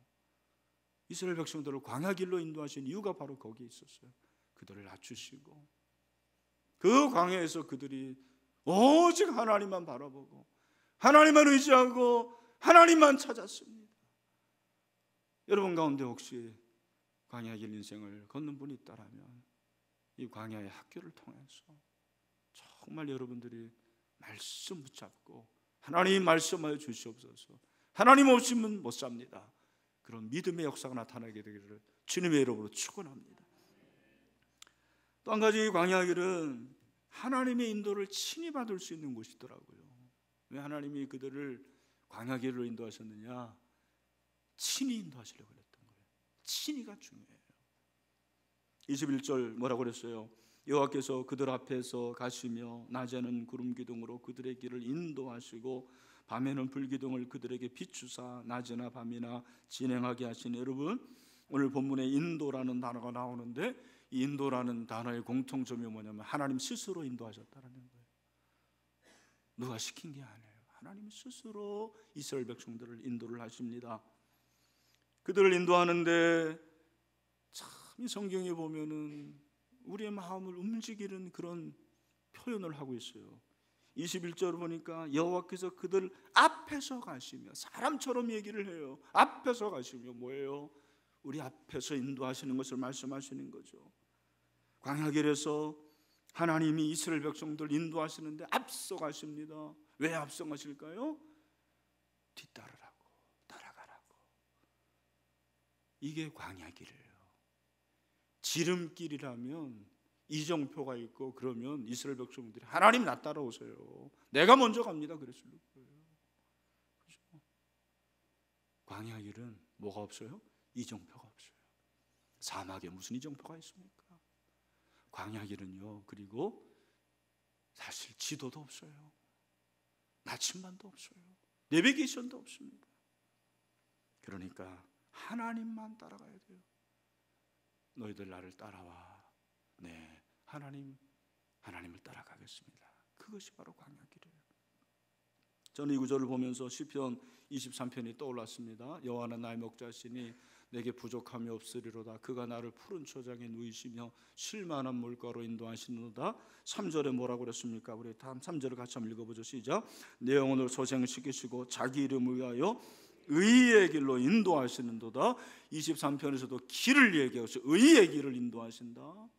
이스라엘 백성들을 광야길로 인도하신 이유가 바로 거기에 있었어요. 그들을 낮추시고 그 광야에서 그들이 오직 하나님만 바라보고 하나님만 의지하고 하나님만 찾았습니다. 여러분 가운데 혹시 광야길 인생을 걷는 분이 있다면 이 광야의 학교를 통해서 정말 여러분들이 말씀 붙잡고 하나님 말씀하여 주시옵소서, 하나님 없이는 못 삽니다, 그런 믿음의 역사가 나타나게 되기를 주님의 이름으로 축원합니다. 또 한 가지 광야길은 하나님의 인도를 친히 받을 수 있는 곳이더라고요. 왜 하나님이 그들을 광야길로 인도하셨느냐? 친히 인도하시려고 했던 거예요. 친히가 중요해요. 21절 뭐라고 그랬어요? 여호와께서 그들 앞에서 가시며 낮에는 구름 기둥으로 그들의 길을 인도하시고 밤에는 불기둥을 그들에게 비추사 낮이나 밤이나 진행하게 하시니. 여러분, 오늘 본문에 인도라는 단어가 나오는데 이 인도라는 단어의 공통점이 뭐냐면 하나님 스스로 인도하셨다는 거예요. 누가 시킨 게 아니에요. 하나님 스스로 이스라엘 백성들을 인도를 하십니다. 그들을 인도하는데 참 이 성경에 보면은 우리의 마음을 움직이는 그런 표현을 하고 있어요. 21절 보니까 여호와께서 그들 앞에서 가시며, 사람처럼 얘기를 해요. 앞에서 가시며 뭐예요? 우리 앞에서 인도하시는 것을 말씀하시는 거죠. 광야길에서 하나님이 이스라엘 백성들 인도하시는데 앞서 가십니다. 왜 앞서 가실까요? 뒤따르라고, 따라가라고. 이게 광야길이에요. 지름길이라면 이정표가 있고 그러면 이스라엘 백성들이 하나님 나 따라오세요, 내가 먼저 갑니다 그랬을 거예요. 그렇죠? 광야길은 뭐가 없어요? 이정표가 없어요. 사막에 무슨 이정표가 있습니까? 광야길은요, 그리고 사실 지도도 없어요. 나침반도 없어요. 내비게이션도 없습니다. 그러니까 하나님만 따라가야 돼요. 너희들 나를 따라와. 네, 하나님을 따라가겠습니다. 그것이 바로 광야길이에요. 저는 이 구절을 보면서 시편 23편이 떠올랐습니다. 여호와는 나의 목자시니 내게 부족함이 없으리로다. 그가 나를 푸른 초장에 누이시며 쉴만한 물가로 인도하시는도다. 3절에 뭐라고 그랬습니까? 우리 다음 3절을 같이 한번 읽어보죠. 시작. 내 영혼을 소생시키시고 자기 이름을 위하여 의의 길로 인도하시는도다. 23편에서도 길을 얘기하고 의의 길을 인도하신다.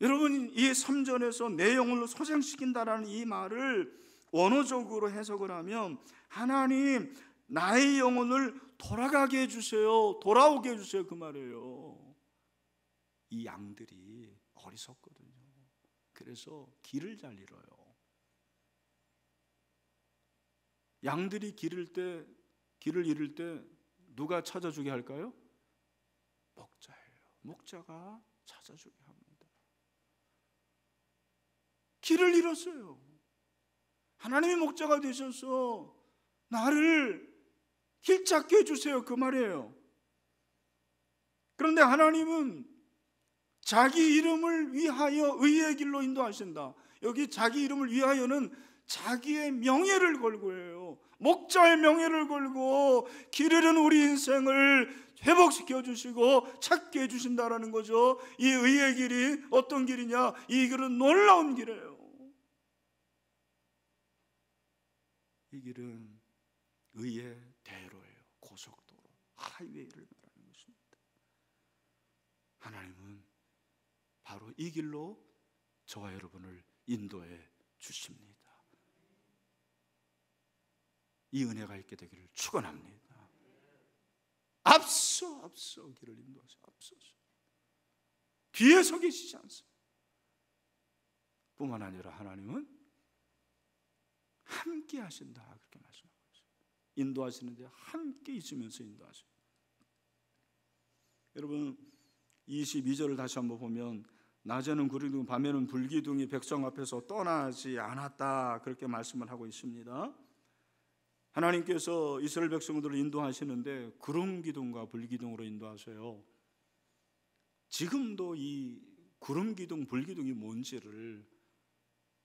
여러분, 이 3절에서 내 영혼을 소생시킨다라는 이 말을 원어적으로 해석을 하면 하나님 나의 영혼을 돌아가게 해주세요, 돌아오게 해주세요, 그 말이에요. 이 양들이 어리석거든요. 그래서 길을 잘 잃어요. 양들이 길을 잃을 때 누가 찾아주게 할까요? 목자예요. 목자가 찾아주게 합니다. 길을 잃었어요. 하나님이 목자가 되셔서 나를 길 찾게 해주세요, 그 말이에요. 그런데 하나님은 자기 이름을 위하여 의의 길로 인도하신다. 여기 자기 이름을 위하여는 자기의 명예를 걸고 해요. 목자의 명예를 걸고 길 잃은 우리 인생을 회복시켜 주시고 찾게 해주신다라는 거죠. 이 의의 길이 어떤 길이냐? 이 길은 놀라운 길이에요. 이 길은 의의 대로예요. 고속도로, 하이웨이를 말하는 것입니다. 하나님은 바로 이 길로 저와 여러분을 인도해 주십니다. 이 은혜가 있게 되기를 축원합니다. 앞서 길을 인도하셔. 앞서서 뒤에 서 계시지 않습니다. 뿐만 아니라 하나님은 함께 하신다, 그렇게 말씀하고 있어요. 인도하시는데 함께 있으면서 인도하세요. 여러분 22절을 다시 한번 보면 낮에는 구름기둥 밤에는 불기둥이 백성 앞에서 떠나지 않았다, 그렇게 말씀을 하고 있습니다. 하나님께서 이스라엘 백성들을 인도하시는데 구름기둥과 불기둥으로 인도하세요. 지금도 이 구름기둥, 불기둥이 뭔지를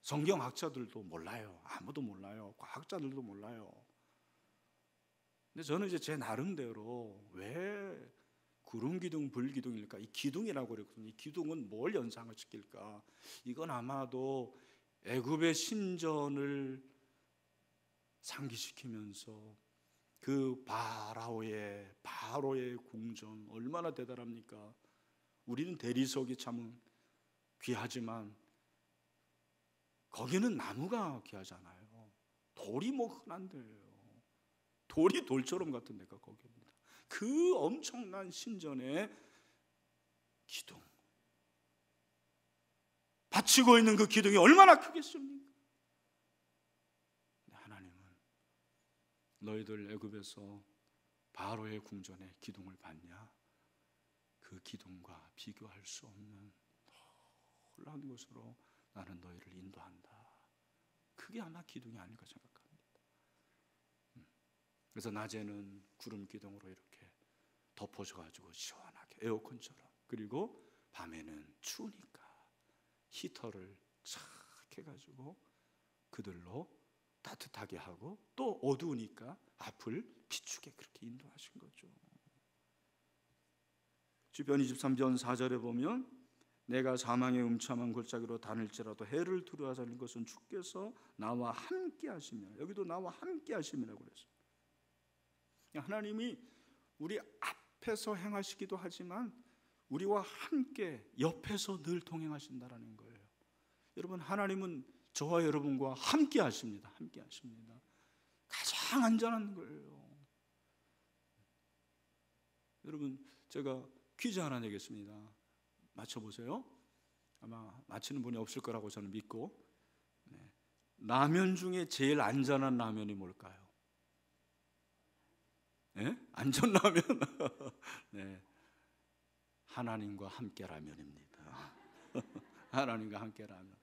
성경학자들도 몰라요. 아무도 몰라요. 과학자들도 몰라요. 근데 저는 이제 제 나름대로 왜 구름기둥, 불기둥일까? 이 기둥이라고 그랬거든요. 이 기둥은 뭘 연상을 시킬까? 이건 아마도 애굽의 신전을 상기시키면서 그 바로의 궁전 얼마나 대단합니까? 우리는 대리석이 참 귀하지만 거기는 나무가 귀하잖아요. 돌이 뭐 흔한 데예요. 돌이 돌처럼 같은 데가 거기입니다. 그 엄청난 신전의 기둥, 받치고 있는 그 기둥이 얼마나 크겠습니까? 하나님은 너희들 애굽에서 바로의 궁전의 기둥을 봤냐? 그 기둥과 비교할 수 없는 놀라운 것으로 나는 너희를 인도한다. 그게 아마 기둥이 아닐까 생각합니다. 그래서 낮에는 구름 기둥으로 이렇게 덮어줘가지고 시원하게 에어컨처럼, 그리고 밤에는 추우니까 히터를 싹 해가지고 그들로 따뜻하게 하고, 또 어두우니까 앞을 비추게 그렇게 인도하신 거죠. 시편 23편 4절에 보면 내가 사망의 음침한 골짜기로 다닐지라도 해를 두려워하지 않을 것은 주께서 나와 함께 하시며, 여기도 나와 함께 하심이라고 그랬어요. 하나님이 우리 앞에서 행하시기도 하지만 우리와 함께 옆에서 늘 동행하신다라는 거예요. 여러분, 하나님은 저와 여러분과 함께 하십니다. 함께 하십니다. 가장 안전한 거예요. 여러분, 제가 퀴즈 하나 내겠습니다. 맞춰보세요. 아마 맞히는 분이 없을 거라고 저는 믿고. 라면 중에 제일 안전한 라면이 뭘까요? 네? 안전라면. 네. 하나님과 함께 라면입니다. 하나님과 함께 라면.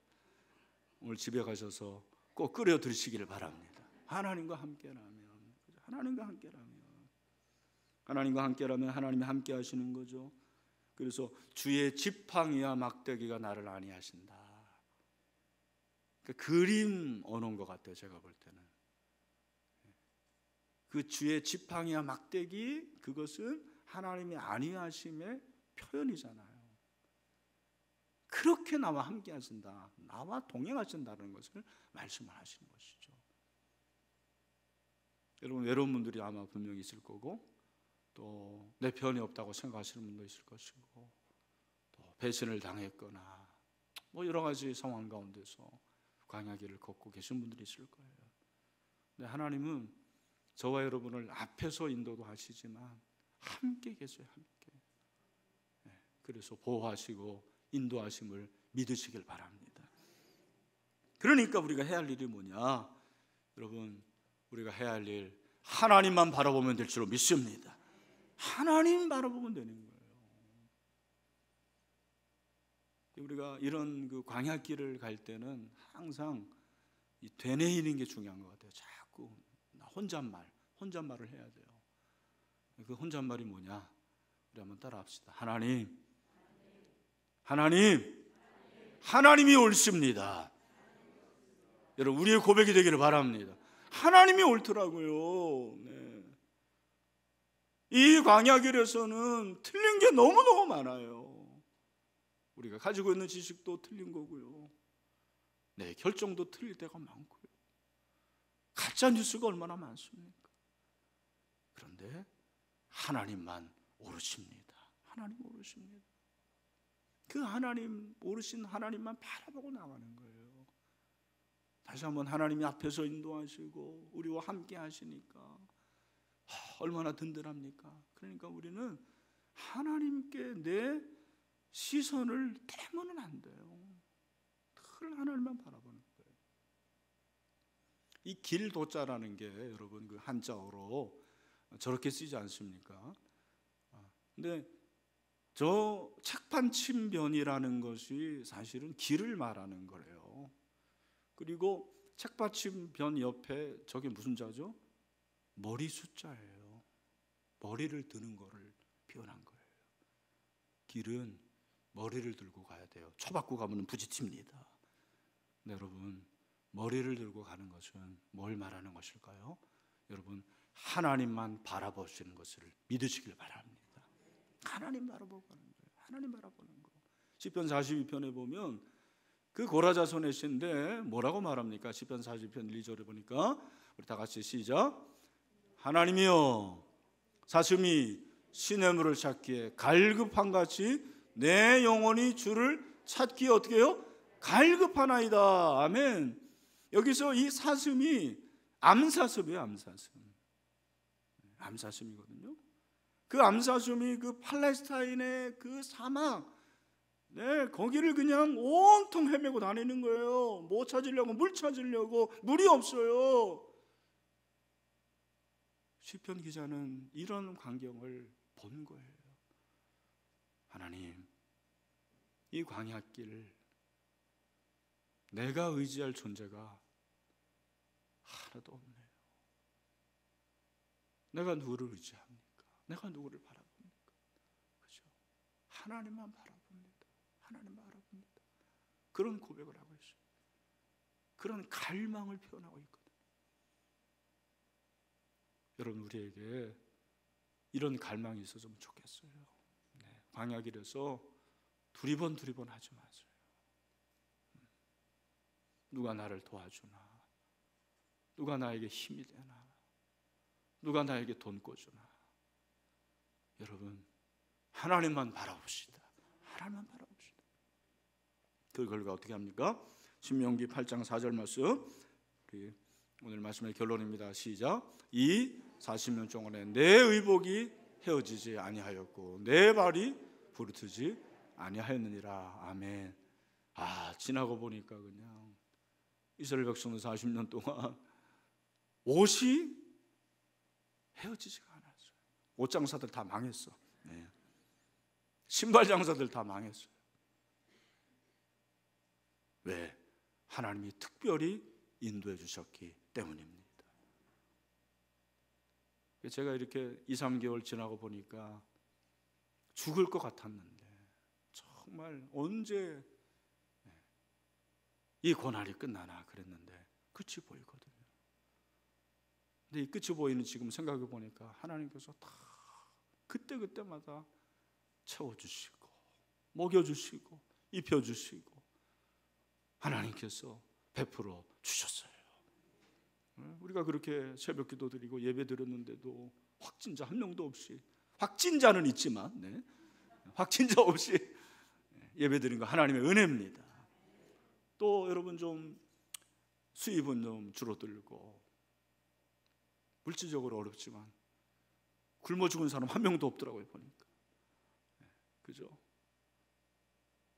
오늘 집에 가셔서 꼭 끓여 드시기를 바랍니다. 하나님과 함께 라면. 하나님과 함께 라면. 하나님과 함께 라면 하나님이 함께 하시는 거죠. 그래서 주의 지팡이와 막대기가 나를 안위하신다. 그러니까 그림 언어인 것 같아요. 제가 볼 때는 그 주의 지팡이와 막대기, 그것은 하나님의 안위하심의 표현이잖아요. 그렇게 나와 함께 하신다, 나와 동행하신다는 것을 말씀을 하시는 것이죠. 여러분, 외로운 분들이 아마 분명히 있을 거고, 또 내 편이 없다고 생각하시는 분도 있을 것이고, 또 배신을 당했거나 뭐 여러 가지 상황 가운데서 광야길을 걷고 계신 분들이 있을 거예요. 근데 하나님은 저와 여러분을 앞에서 인도도 하시지만 함께 계세요. 함께. 그래서 보호하시고 인도하심을 믿으시길 바랍니다. 그러니까 우리가 해야 할 일이 뭐냐? 여러분, 우리가 해야 할 일, 하나님만 바라보면 될 줄로 믿습니다. 하나님 바라보면 되는 거예요. 우리가 이런 그 광야길을 갈 때는 항상 이 되뇌이는 게 중요한 것 같아요. 자꾸 혼잣말을 해야 돼요. 그 혼잣말이 뭐냐? 우리 한번 따라합시다. 하나님이 옳습니다. 여러분, 우리의 고백이 되기를 바랍니다. 하나님이 옳더라고요. 네. 이 광야길에서는 틀린 게 너무너무 많아요. 우리가 가지고 있는 지식도 틀린 거고요. 내 결정도 틀릴 때가 많고요. 가짜 뉴스가 얼마나 많습니까? 그런데 하나님만 옳으십니다. 하나님 옳으십니다. 그 하나님, 옳으신 하나님만 바라보고 나가는 거예요. 다시 한번 하나님이 앞에서 인도하시고 우리와 함께 하시니까 얼마나 든든합니까? 그러니까 우리는 하나님께 내 시선을 떼면은 안 돼요. 늘 하나님만 바라보는 거예요. 이 길도자라는 게 여러분 그 한자어로 저렇게 쓰지 않습니까? 근데 저 책받침변이라는 것이 사실은 길을 말하는 거래요. 그리고 책받침변 옆에 저게 무슨 자죠? 머리 숫자예요. 머리를 드는 거를 표현한 거예요. 길은 머리를 들고 가야 돼요. 초받고 가면 부딪힙니다. 네, 여러분, 머리를 들고 가는 것은 뭘 말하는 것일까요? 여러분, 하나님만 바라보시는 것을 믿으시길 바랍니다. 하나님 바라보고 가는 거예요. 하나님 바라보는 거. 시편 42편에 보면 그 고라자손의 시인데 뭐라고 말합니까? 시편 42편 1절에 보니까 우리 다 같이 시작. 하나님이여, 사슴이 시냇물을 찾기에 갈급한 같이 내 영혼이 주를 찾기에 어떻게 해요? 갈급하나이다. 아멘. 여기서 이 사슴이 암사슴이에요. 암사슴이거든요. 그 암사슴이 그 팔레스타인의 그 사막, 네, 거기를 그냥 온통 헤매고 다니는 거예요. 뭐 찾으려고, 물 찾으려고. 물이 없어요. 시편 기자는 이런 광경을 본 거예요. 하나님, 이 광야길, 내가 의지할 존재가 하나도 없네요. 내가 누구를 의지합니까? 내가 누구를 바라봅니까? 그죠? 하나님만 바라봅니다. 하나님 바라봅니다. 그런 고백을 하고 있어요. 그런 갈망을 표현하고 있거든요. 여러분, 우리에게 이런 갈망이 있었으면 좋겠어요. 네, 광야길에서 두리번 하지 마세요. 누가 나를 도와주나, 누가 나에게 힘이 되나, 누가 나에게 돈 꿔주나. 여러분, 하나님만 바라봅시다. 하나님만 바라봅시다. 그 결과 어떻게 합니까? 신명기 8장 4절 말씀, 우리 오늘 말씀의 결론입니다. 시작. 이 40년 동안에 내 의복이 헤어지지 아니하였고 내 발이 부르트지 아니하였느니라. 아멘. 지나고 보니까 그냥 이스라엘 백성은 40년 동안 옷이 헤어지지가 않았어요. 옷 장사들 다 망했어. 네. 신발 장사들 다 망했어요. 왜? 하나님이 특별히 인도해 주셨기 때문입니다. 제가 이렇게 2, 3개월 지나고 보니까 죽을 것 같았는데 정말 언제 이 고난이 끝나나 그랬는데 끝이 보이거든요. 근데 이 끝이 보이는 지금 생각해 보니까 하나님께서 다 그때마다 채워주시고 먹여주시고 입혀주시고 하나님께서 베풀어 주셨어요. 우리가 그렇게 새벽 기도 드리고 예배 드렸는데도 확진자 한 명도 없이, 확진자는 있지만 확진자 없이 예배 드린 거 하나님의 은혜입니다. 또 여러분 좀 수입은 좀 줄어들고 물질적으로 어렵지만 굶어 죽은 사람 한 명도 없더라고요 보니까. 그죠?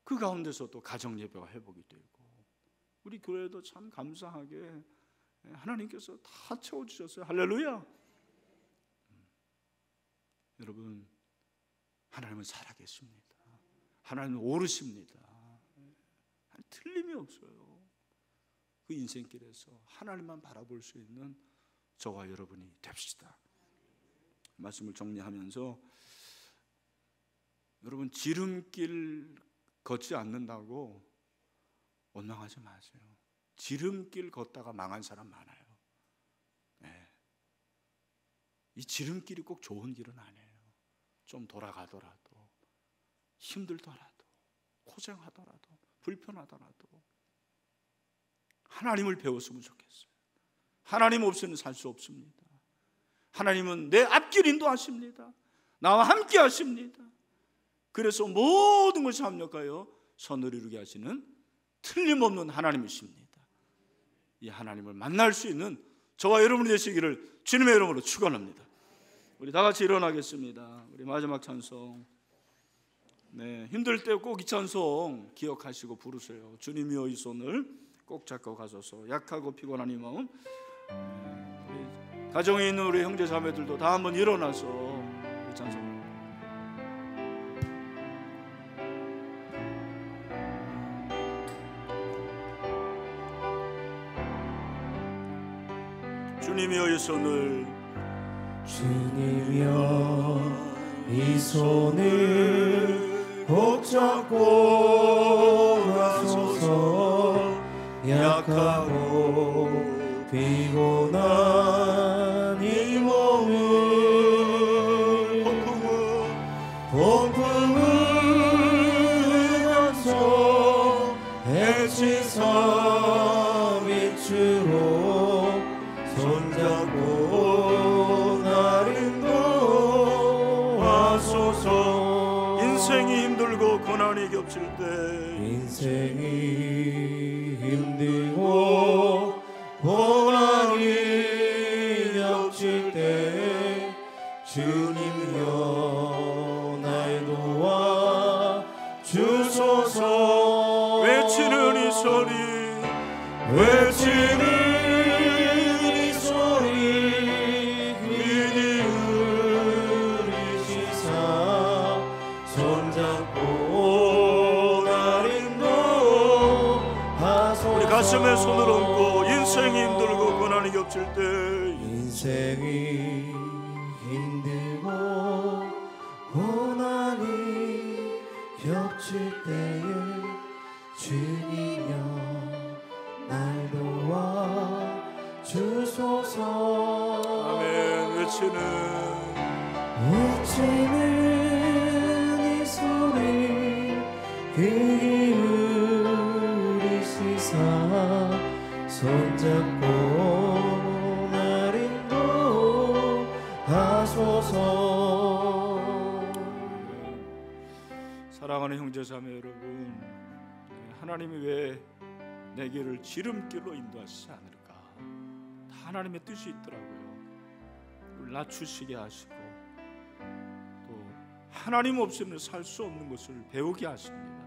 그 가운데서 또 가정 예배가 회복이 되고 우리 교회도 참 감사하게 하나님께서 다 채워주셨어요. 할렐루야. 여러분, 하나님은 살아계십니다. 하나님은 오르십니다. 틀림이 없어요. 그 인생길에서 하나님만 바라볼 수 있는 저와 여러분이 됩시다. 말씀을 정리하면서 여러분, 지름길 걷지 않는다고 원망하지 마세요. 지름길 걷다가 망한 사람 많아요. 이 지름길이 꼭 좋은 길은 아니에요. 좀 돌아가더라도 힘들더라도 고생하더라도 불편하더라도 하나님을 배웠으면 좋겠어요. 하나님 없이는 살 수 없습니다. 하나님은 내 앞길 인도하십니다. 나와 함께 하십니다. 그래서 모든 것이 합력하여 선을 이루게 하시는 틀림없는 하나님이십니다. 이 하나님을 만날 수 있는 저와 여러분이 되시기를 주님의 이름으로 축원합니다. 우리 다 같이 일어나겠습니다. 우리 마지막 찬송, 힘들 때 꼭 이 찬송 기억하시고 부르세요. 주님이여 이 손을 꼭 잡고 가소서. 약하고 피곤한 이 마음, 우리 가정에 있는 우리 형제 자매들도 다 한번 일어나서 이 찬송. 주님이여 이 손을, 주님이여 이 손을 꼭 잡고 가소서. 약하고 피곤한 이 몸을 폭풍을 감소 해치사 빛으로 손잡고 날 인도하소서. 인생이 힘들고 고난이 겹칠 때, 인생이 힘들고 고난이 겹칠 때 주님이여 날 도와 주소서. 외치는 이 소리, 외치는 이 소리 귀히 들으시사 손잡고 날 인도하소서. 우리 가슴에 손을 얹고 인생이 힘들고 고난이 겹칠 때, 인생이 힘들고 고난이 겹칠 때에 주님여 날 도와 주소서. 아멘. 외치는 이 소리 그 기울이 시사 손잡고 날 인도하소서. 사랑하는 형제자매 여러분, 하나님이 왜 내 길을 지름길로 인도하시지 않을까? 다 하나님의 뜻이 있더라고요. 우리 낮추시게 하시고 또 하나님 없이는 살 수 없는 것을 배우게 하십니다.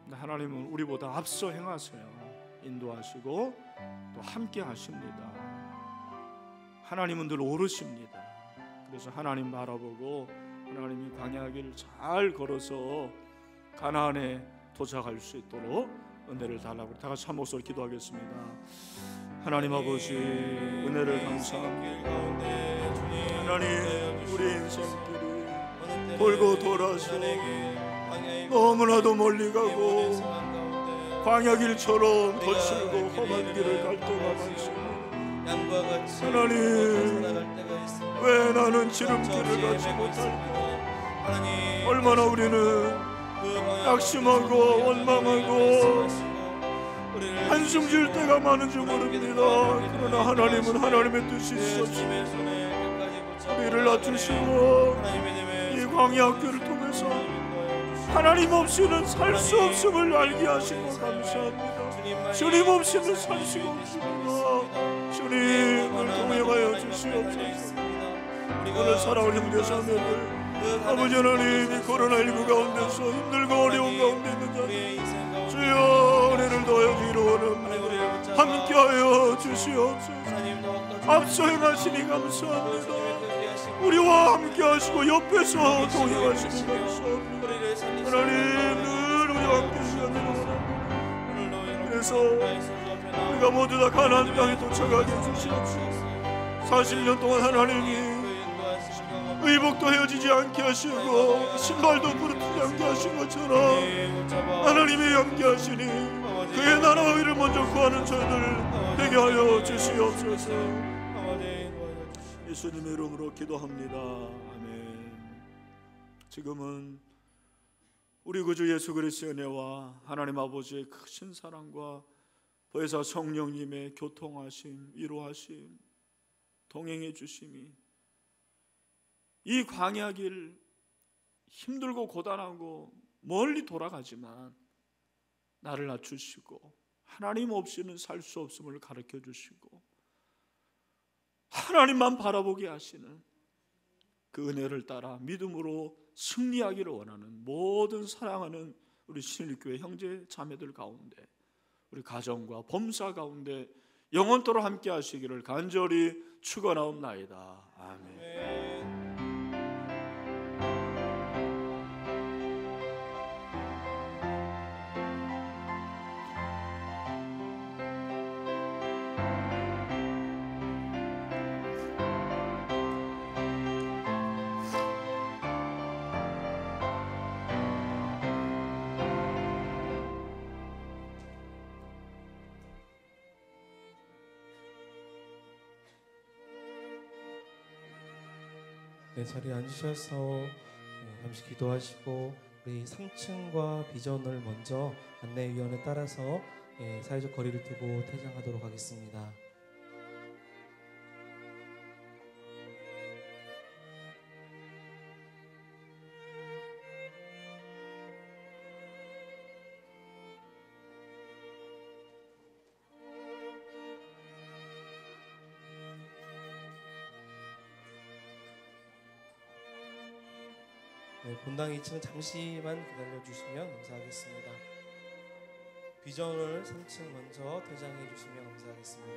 근데 하나님은 우리보다 앞서 행하세요. 인도하시고 또 함께 하십니다. 하나님은 늘 오르십니다. 그래서 하나님 바라보고 하나님이 광야길을 잘 걸어서 가나안에 도착할 수 있도록 은혜를 달라고 다 같이 한 목소리 기도하겠습니다. 하나님 아버지, 은혜를 감사합니다. 하나님, 우리 인생길이 돌고 돌아서 너무나도 멀리 가고 광야길처럼 거칠고 험한 길을 갈 때가 많습니다. 하나님, 왜 나는 지름길을 가지 못할까? 얼마나 우리는 낙심하고 원망하고 한숨 질 때가 많은 줄 모릅니다. 그러나 하나님은 하나님의 뜻이 있었습니다. 우리를 낮추시고 이 광야길을 통해서 하나님 없이는 살 수 없음을 알게 하시고 감사합니다. 주님 없이는 살 수가 없습니다. 주님을 동행하여 주시옵소서. 오늘 사랑하는 형제자매들, 아버지 하나님, 이 코로나19 가운데서 힘들고 어려운 가운데 있는 자들 주여 은혜를 더하기를 원합니다. 함께하여 주시옵소서. 앞서 행하시니 감사합니다. 우리와 함께하시고 옆에서 동행하시니 감사합니다. 하나님, 늘 우리와 함께 하시기를 원합니다. 그래서 우리가 모두 다 가나안 땅에 도착하게 해주시옵소서. 40년 동안 하나님이 의복도 헤어지지 않게 하시고 신발도 부르트지 않게 하신 것처럼 하나님이 함께 하시니 그의 나라와 의를 먼저 구하는 저희들 되게 하여 주시옵소서. 예수님의 이름으로 기도합니다. 아멘. 지금은 우리 구주 예수 그리스도의 은혜와 하나님 아버지의 크신 사랑과 보혜사 성령님의 교통하심, 위로하심, 동행해 주심이 이 광야길 힘들고 고단하고 멀리 돌아가지만 나를 낮추시고 하나님 없이는 살 수 없음을 가르쳐 주시고 하나님만 바라보게 하시는 그 은혜를 따라 믿음으로 승리하기를 원하는 모든 사랑하는 우리 신일교회 형제 자매들 가운데, 우리 가정과 범사 가운데 영원토록 함께 하시기를 간절히 축원하옵나이다. 아멘. 네, 자리에 앉으셔서 잠시 기도하시고 우리 3층과 비전을 먼저 안내위원에 따라서 사회적 거리를 두고 퇴장하도록 하겠습니다. 네, 본당 2층 잠시만 기다려주시면 감사하겠습니다. 비전을 3층 먼저 퇴장해 주시면 감사하겠습니다.